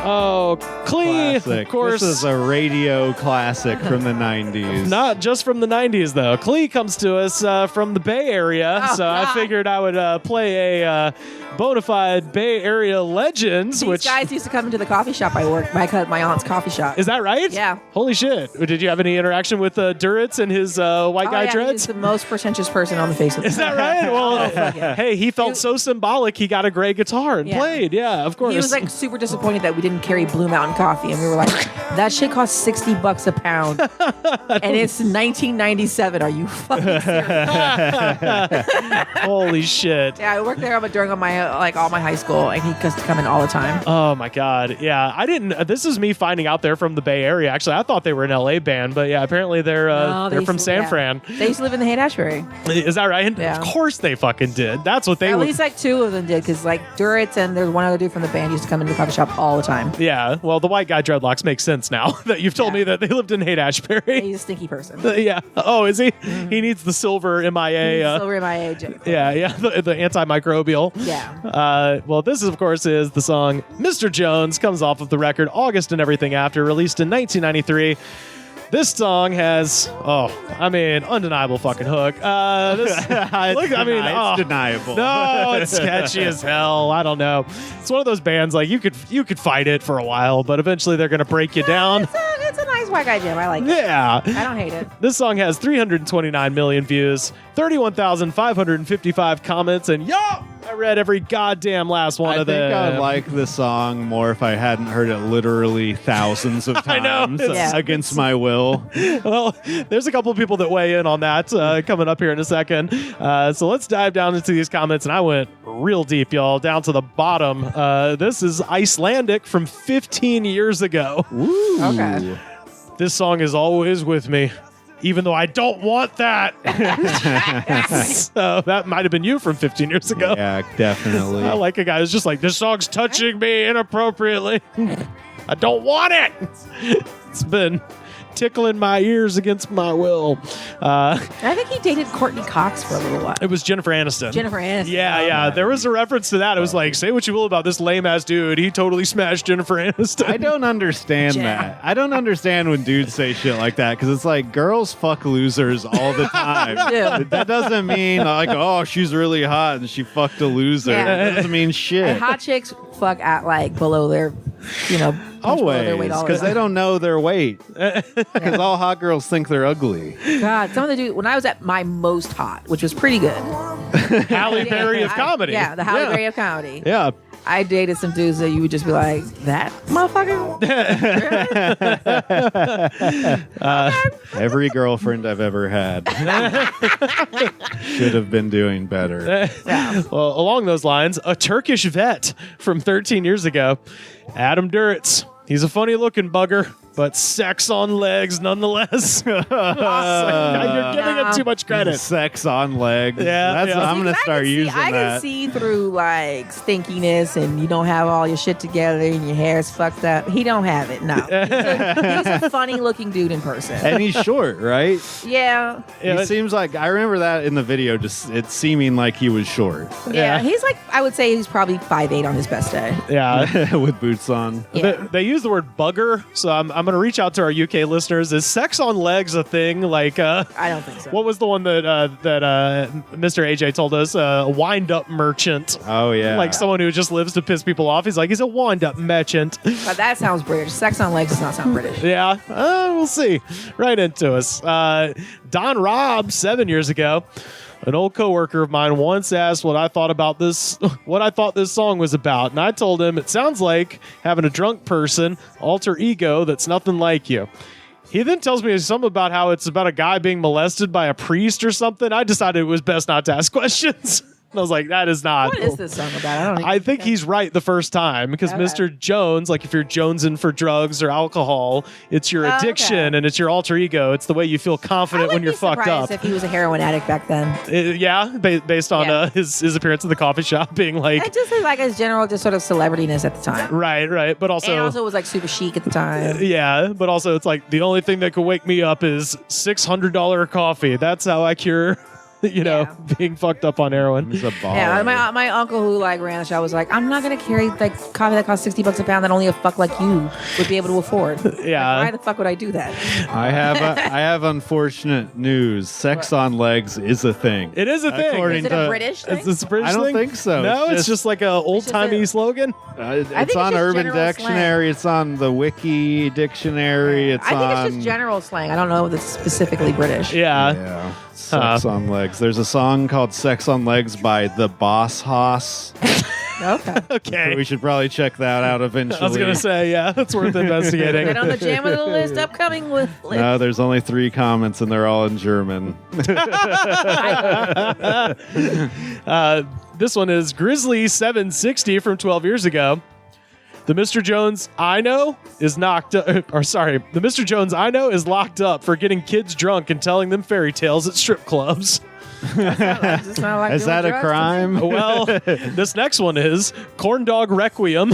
Oh, Klee, Classic. of course. This is a radio classic from the 90s. Not just from the 90s, though. Klee comes to us from the Bay Area, Oh, so I God. figured I would play a bona fide Bay Area legends. These guys used to come into the coffee shop I worked. My aunt's coffee shop. Is that right? Yeah. Holy shit. Did you have any interaction with Duritz and his white guy He's dreads? the most pretentious person on the face of the Is that right? Well, hey, he felt Dude. so symbolic. He got a gray guitar and Yeah. played. Yeah, of course. He was like super disappointed that we didn't carry Blue Mountain coffee, and we were like, "That shit costs $60 a pound, and it's 1997. Are you fucking serious?" Holy shit. Yeah, I worked there during all my high school, and he used to come in all the time. Oh my God. Yeah. I didn't, this is me finding out they're from the Bay Area. Actually, I thought they were an LA band, but yeah, apparently they're from San Fran. They used to live in the Haight-Ashbury. Is that right? Yeah. Of course they fucking did. That's what they At were. least like two of them did, because like Duritz and there's one other dude from the band used to come into the coffee shop all the time. Yeah. Well, the white guy dreadlocks makes sense now that you've told me that they lived in Haight-Ashbury. He's a stinky person. Yeah. Oh, is he? He needs the silver M.I.A. Silver M.I.A. Yeah. The antimicrobial. Yeah. Well, this, of course, is the song Mr. Jones, comes off of the record August and Everything After, released in 1993. This song has, undeniable fucking hook. It's deniable. No, it's sketchy as hell. I don't know. It's one of those bands like you could fight it for a while, but eventually they're gonna break you down. It's a nice white guy jam. I like it. Yeah. I don't hate it. This song has 329 million views, 31,555 comments, and I read every goddamn last one I of think them. I'd like the song more if I hadn't heard it literally thousands of I know. times Yeah. against my will. Well, there's a couple of people that weigh in on that coming up here in a second. So let's dive down into these comments. And I went real deep, y'all, down to the bottom. This is Icelandic from 15 years ago. Okay. This song is always with me. even though I don't want that. So that might have been you from 15 years ago. Yeah, definitely. I like a guy who's just like, this song's touching me inappropriately. I don't want it. It's been tickling my ears against my will. I think he dated Courtney Cox for a little while. It was Jennifer Aniston. Jennifer Aniston. Yeah. There was a reference to that. It was like, say what you will about this lame-ass dude. He totally smashed Jennifer Aniston. I don't understand that. I don't understand when dudes say shit like that because it's like girls fuck losers all the time. Yeah. That doesn't mean like, oh, she's really hot and she fucked a loser. Yeah. That doesn't mean shit. And hot chicks fuck at like below their, Always, because they don't know their weight. Because all hot girls think they're ugly. God, some of the dudes, when I was at my most hot, which was pretty good. Halle Berry of comedy. Yeah, the Halle Berry of comedy. Yeah. I dated some dudes that you would just be like, that motherfucker? Every girlfriend I've ever had should have been doing better. Yeah. Well, along those lines, a Turkish vet from 13 years ago, Adam Duritz. He's a funny-looking bugger, but sex on legs nonetheless. You're giving him too much credit. Sex on legs. Yeah, I'm going to start using I that. can see through like stinkiness and you don't have all your shit together and your hair's fucked up. He don't have it. No. He's a funny-looking dude in person. And he's short, right? Yeah. He seems like, I remember that in the video, just it seeming like he was short. Yeah. He's like, I would say he's probably 5'8" on his best day. Yeah. With boots on. Yeah. They use the word bugger, so I'm going to reach out to our UK listeners. Is sex on legs a thing? Like, I don't think so. What was the one that Mr. AJ told us? A wind-up merchant. Oh, yeah. Like someone who just lives to piss people off. He's like, he's a wind-up merchant. That sounds British. Sex on legs does not sound British. Yeah, we'll see. Right into us. Don Robb, 7 years ago. An old coworker of mine once asked what I thought this song was about, and I told him it sounds like having a drunk person alter ego that's nothing like you. He then tells me something about how it's about a guy being molested by a priest or something. I decided it was best not to ask questions. I was like, that is not. What is this song about? I think he's right the first time because Mr. Jones, like if you're jonesing for drugs or alcohol, it's your addiction and it's your alter ego. It's the way you feel confident when you're fucked up. If he was a heroin addict back then. Based on his appearance in the coffee shop being like. I just like his general just sort of celebrityness at the time. Right. But also. And also was like super chic at the time. Yeah, but also it's like the only thing that could wake me up is $600 coffee. That's how I cure. Being fucked up on heroin. He's a baller. Yeah, my uncle who like ran the shop was like, I'm not gonna carry like coffee that costs $60 a pound that only a fuck like you would be able to afford. Yeah. Like, why the fuck would I do that? I have unfortunate news. Sex on legs is a thing. It is a thing. Is it a British thing? Is this a British I don't thing? think so. No, it's just like a old-timey slogan. It's it's on just Urban general Dictionary. It's on the Wiki Dictionary. I think it's just general slang. I don't know if it's specifically British. Yeah. Sex on legs. There's a song called Sex on Legs by The Boss Hoss. Okay. We should probably check that out eventually. I was going to say, yeah, that's worth investigating. Right on the jam of the list, upcoming with. No, there's only 3 comments and they're all in German. This one is Grizzly760 from 12 years ago. The Mr. Jones I know is the Mr. Jones I know is locked up for getting kids drunk and telling them fairy tales at strip clubs. Is that a crime? Well, this next one is Corn Dog Requiem.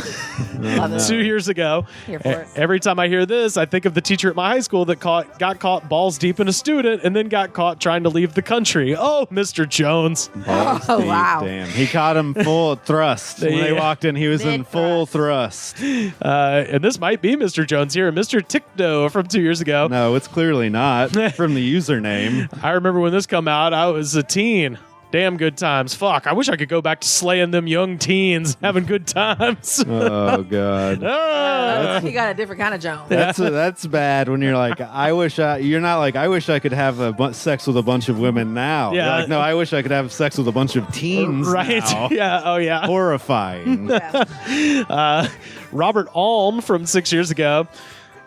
2 years ago. Here for it. Every time I hear this, I think of the teacher at my high school that got caught balls deep in a student and then got caught trying to leave the country. Oh, Mr. Jones. Balls deep, wow. Damn. He caught him full thrust. When they walked in, he was in full thrust. And this might be Mr. Jones here. Mr. Tickdo from 2 years ago. No, it's clearly not from the username. I remember when this come out, I was a teen. Damn good times. Fuck, I wish I could go back to slaying them young teens, having good times. Oh, God. You got a different kind of Jones. That's bad when you're like, you're not like, I wish I could have sex with a bunch of women now. Yeah. You're like, no, I wish I could have sex with a bunch of teens Right. now. Yeah. Oh, yeah. Horrifying. Robert Alm from 6 years ago.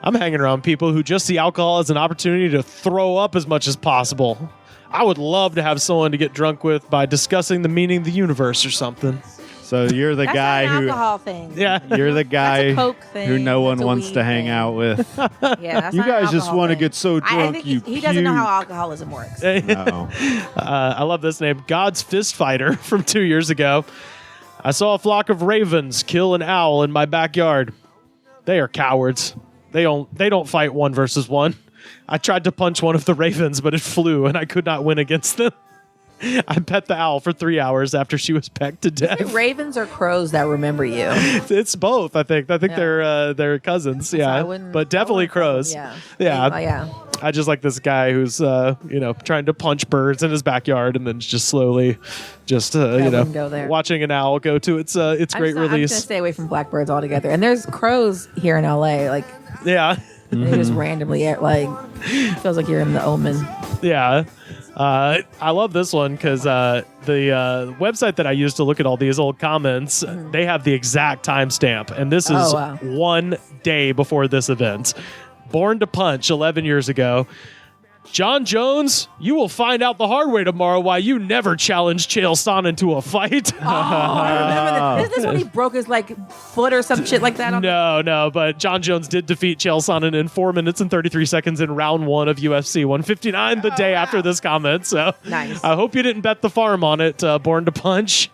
I'm hanging around people who just see alcohol as an opportunity to throw up as much as possible. I would love to have someone to get drunk with by discussing the meaning of the universe or something. So you're the That's guy not an who alcohol thing. Yeah. you're the guy That's a Coke thing. who no one That's a wants weed to hang thing. out with. Yeah, that's You not an guys just alcohol want to thing. get so I drunk think you he doesn't know how puke. alcoholism works. No. I love this name. God's Fist Fighter from 2 years ago. I saw a flock of ravens kill an owl in my backyard. They are cowards. They don't fight 1 versus 1. I tried to punch one of the ravens, but it flew, and I could not win against them. I pet the owl for 3 hours after she was pecked to death. Ravens or crows that remember you. It's both, I think. I think Yeah. they're cousins. So Yeah, I wouldn't- but definitely I wouldn't call them, crows. Yeah. Yeah. Yeah. I just like this guy who's trying to punch birds in his backyard and then just slowly wouldn't go there. watching an owl go to its great I'm just gonna release. stay away from blackbirds altogether. And there's crows here in LA. Like Yeah. they just randomly like feels like you're in the Omen. Yeah. I love this one because the website that I use to look at all these old comments, they have the exact timestamp. And this is Oh, wow. 1 day before this event. Born to Punch 11 years ago. John Jones, you will find out the hard way tomorrow why you never challenged Chael Sonnen to a fight. Oh, I remember this. Isn't this when he broke his foot or some shit like that? No, but John Jones did defeat Chael Sonnen in 4 minutes and 33 seconds in round 1 of UFC 159 the day after this comment. So Nice. I hope you didn't bet the farm on it, Born to Punch.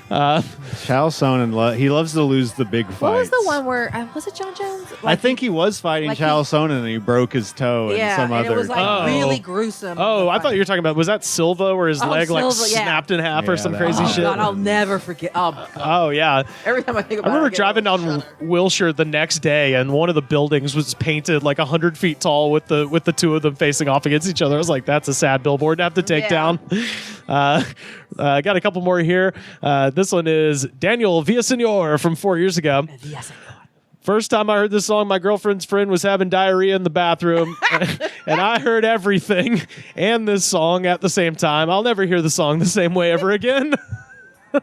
Chael Sonnen, he loves to lose the big fights. What was the one where was it John Jones? I think he was fighting like Chael he- Sonnen and he broke his toe Yeah, and some and other. it was really gruesome. Oh, I thought you were talking about, was that Silva where his leg Silva, yeah. snapped in half or Yeah, some that crazy one. Oh shit? God, I'll never forget. Oh, God. Oh, yeah. Every time I think I about it, remember get a driving little down shudder. Wilshire the next day, and one of the buildings was painted like 100 feet tall with the two of them facing off against each other. I was like, that's a sad billboard to have to take Yeah. down. I got a couple more here. This one is Daniel Villasenor from 4 years ago. Yes, First time I heard this song, my girlfriend's friend was having diarrhea in the bathroom, and I heard everything and this song at the same time. I'll never hear the song the same way ever again.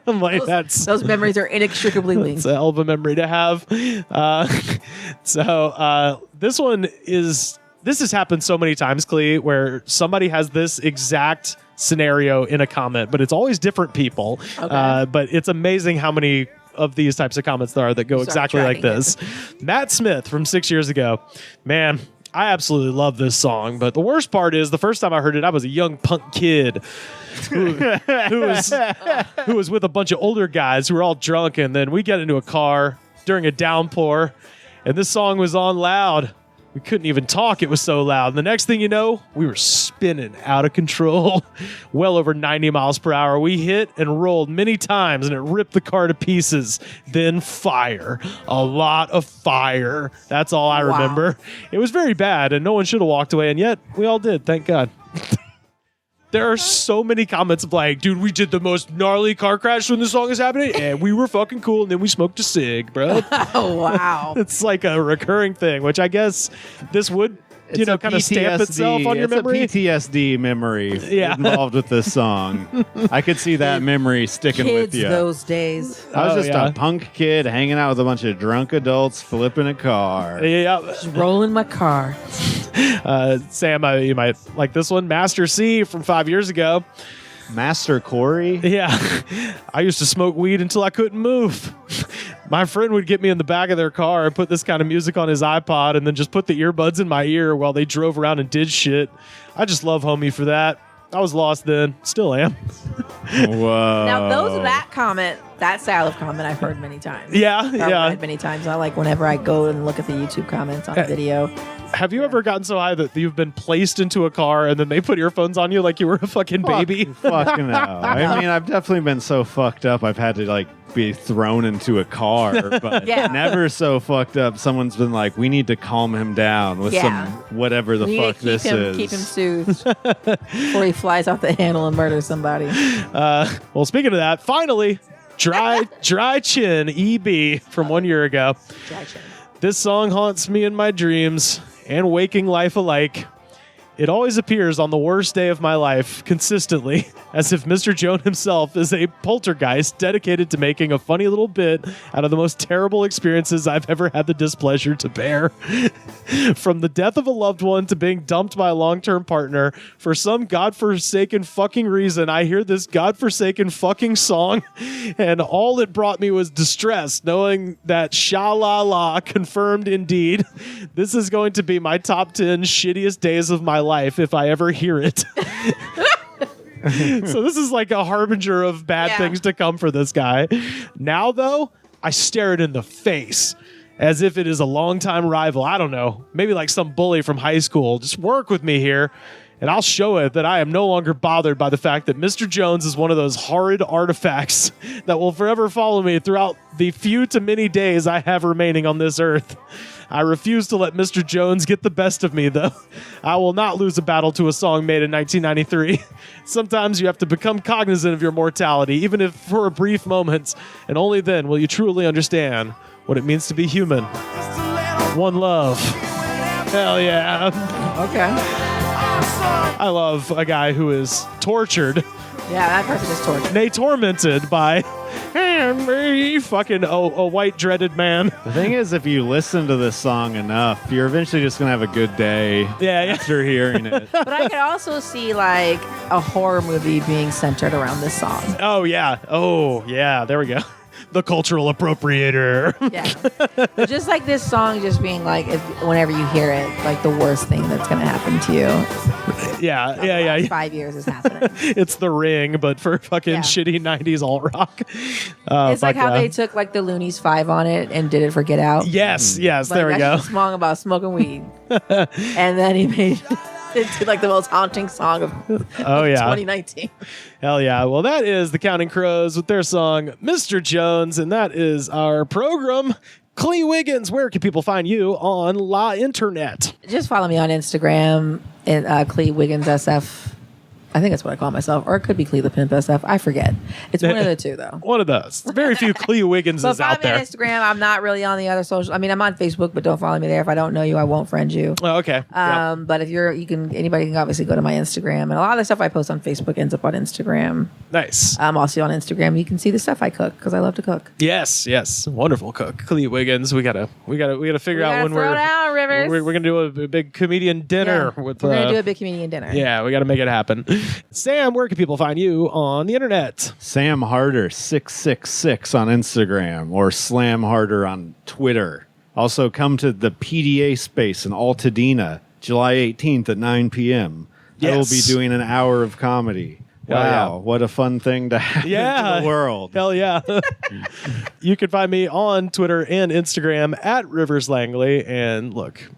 I'm like, those memories are inextricably linked. it's a hell of a memory to have. This one is, this has happened so many times, Klee, where somebody has this exact scenario in a comment, but it's always different people. Okay. But it's amazing how many of these types of comments there are that go exactly like tracking this. Matt Smith from 6 years ago. Man, I absolutely love this song, but the worst part is the first time I heard it, I was a young punk kid who was with a bunch of older guys who were all drunk, and then we get into a car during a downpour, and this song was on loud. We couldn't even talk. It was so loud. And the next thing you know, we were spinning out of control, well over 90 miles per hour. We hit and rolled many times, and it ripped the car to pieces. Then fire. A lot of fire. That's all I Wow. remember. It was very bad, and no one should have walked away, and yet we all did. Thank God. There are so many comments of like, dude, we did the most gnarly car crash when this song is happening, and we were fucking cool, and then we smoked a cig, bro. Oh wow. It's like a recurring thing, which I guess this would, kind of stamp itself on your memory. It's a PTSD memory Yeah. involved with this song. I could see that memory sticking Kids with you. those days. I was Oh, just yeah. a punk kid hanging out with a bunch of drunk adults flipping a car. Yeah, Just rolling my car. Sam, you might like this one. Master C from 5 years ago. Master Corey? Yeah, I used to smoke weed until I couldn't move. My friend would get me in the back of their car and put this kind of music on his iPod and then just put the earbuds in my ear while they drove around and did shit. I just love homie for that. I was lost then, still am. Whoa. Now that style of comment I've heard many times. Yeah, I've yeah. read many times. I like whenever I go and look at the YouTube comments on a video. Have you ever gotten so high that you've been placed into a car and then they put earphones on you like you were a fucking baby? Fuck no. I mean, I've definitely been so fucked up I've had to be thrown into a car, but Yeah. never so fucked up someone's been like, we need to calm him down with Yeah. some whatever the We need fuck to this is. keep him soothed before he flies off the handle and murders somebody. Well, speaking of that, finally, Dry Chin EB from 1 year ago. This song haunts me in my dreams and waking life alike. It always appears on the worst day of my life, consistently, as if Mr. Jones himself is a poltergeist dedicated to making a funny little bit out of the most terrible experiences I've ever had the displeasure to bear. From the death of a loved one to being dumped by a long-term partner, for some godforsaken fucking reason, I hear this godforsaken fucking song, and all it brought me was distress, knowing that sha-la-la confirmed indeed. This is going to be my top 10 shittiest days of my life if I ever hear it. So this is like a harbinger of bad things to come for this guy. Now, though, I stare it in the face as if it is a longtime rival. I don't know, maybe like some bully from high school. Just work with me here, and I'll show it that I am no longer bothered by the fact that Mr. Jones is one of those horrid artifacts that will forever follow me throughout the few to many days I have remaining on this earth. I refuse to let Mr. Jones get the best of me, though. I will not lose a battle to a song made in 1993. Sometimes you have to become cognizant of your mortality, even if for a brief moment, and only then will you truly understand what it means to be human. One love. Hell yeah. Okay. I love a guy who is tortured. Yeah, that person is tortured. Nay, tormented by fucking a white dreaded man. The thing is, if you listen to this song enough, you're eventually just going to have a good day after hearing it. But I could also see like a horror movie being centered around this song. Oh, yeah. There we go. The cultural appropriator. Yeah. But just like this song just being like, whenever you hear it, like the worst thing that's going to happen to you. Yeah. 5 years is happening. It's The Ring, but for fucking shitty 90s alt rock. It's like how they took like the Loonies 5 on it and did it for Get Out. Yes, like, there we go. A song about smoking weed. And then he made it like the most haunting song of 2019. Hell yeah. Well, that is the Counting Crows with their song, Mr. Jones, and that is our program. Klee Wiggins, where can people find you on La Internet? Just follow me on Instagram at Klee Wiggins SF. I think that's what I call myself. Or it could be Klee the Pimp SF. I forget. It's one of the two, though. One of those. Very few Klee Wigginses out there. Follow me on Instagram. I'm not really on the other social. I mean, I'm on Facebook, but don't follow me there. If I don't know you, I won't friend you. Oh, okay. But if anybody can obviously go to my Instagram. And a lot of the stuff I post on Facebook ends up on Instagram. Nice. I'm also on Instagram. You can see the stuff I cook because I love to cook. Yes. Wonderful cook. Klee Wiggins. We gotta figure out when throw down, Rivers. we're gonna do a big comedian dinner with. We're gonna do a big comedian dinner. Yeah, we gotta make it happen. Sam, where can people find you on the internet? Sam Harder 666 on Instagram or Slam Harder on Twitter. Also, come to the PDA space in Altadena, July 18th at 9 p.m. Yes. I will be doing an hour of comedy. Wow, what a fun thing to happen to the world. Hell yeah. You can find me on Twitter and Instagram at Rivers Langley. And look,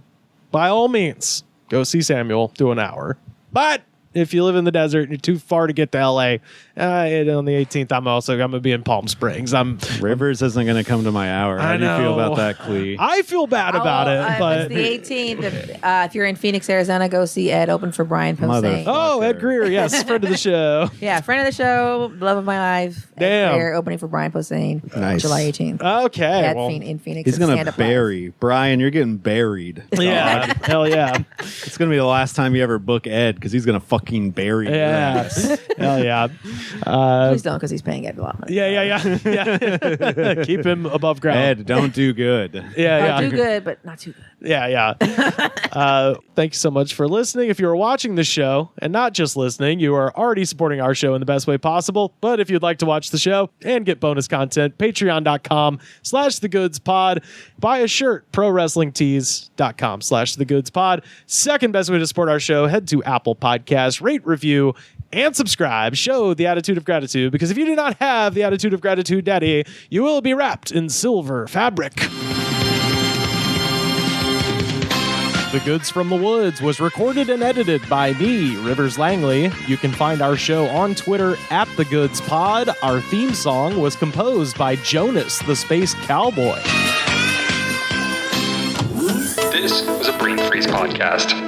by all means, go see Samuel do an hour. But if you live in the desert and you're too far to get to LA, on the 18th, I'm going to be in Palm Springs. Rivers isn't going to come to my hour. How do you feel about that, Klee? I feel bad about it. But it's the 18th. If you're in Phoenix, Arizona, go see Ed open for Brian Posehn. Oh, Ed Greer, yes, friend of the show. Yeah, friend of the show, love of my life. Damn. Ed Greer, opening for Brian Posehn. Nice. July 18th. Okay. In Phoenix. He's going to bury. Brian, you're getting buried. Yeah. Hell yeah. It's going to be the last time you ever book Ed because he's going to fucking bury you. Yeah. Hell yeah. Please don't, because he's paying Ed a lot of money. Yeah. Keep him above ground. Ed, don't do good. Yeah. Do good, but not too good. Yeah. Thank you so much for listening. If you are watching the show and not just listening, you are already supporting our show in the best way possible. But if you'd like to watch the show and get bonus content, patreon.com/thegoodspod. Buy a shirt, prowrestlingtees.com/thegoodspod. Second best way to support our show, head to Apple Podcasts, rate, review, and subscribe. Show the attitude of gratitude, because if you do not have the attitude of gratitude, Daddy, you will be wrapped in silver fabric. The Goods from the Woods was recorded and edited by me, Rivers Langley. You can find our show on Twitter at The Goods Pod. Our theme song was composed by Jonas, the Space Cowboy. This was a Brain Freeze podcast.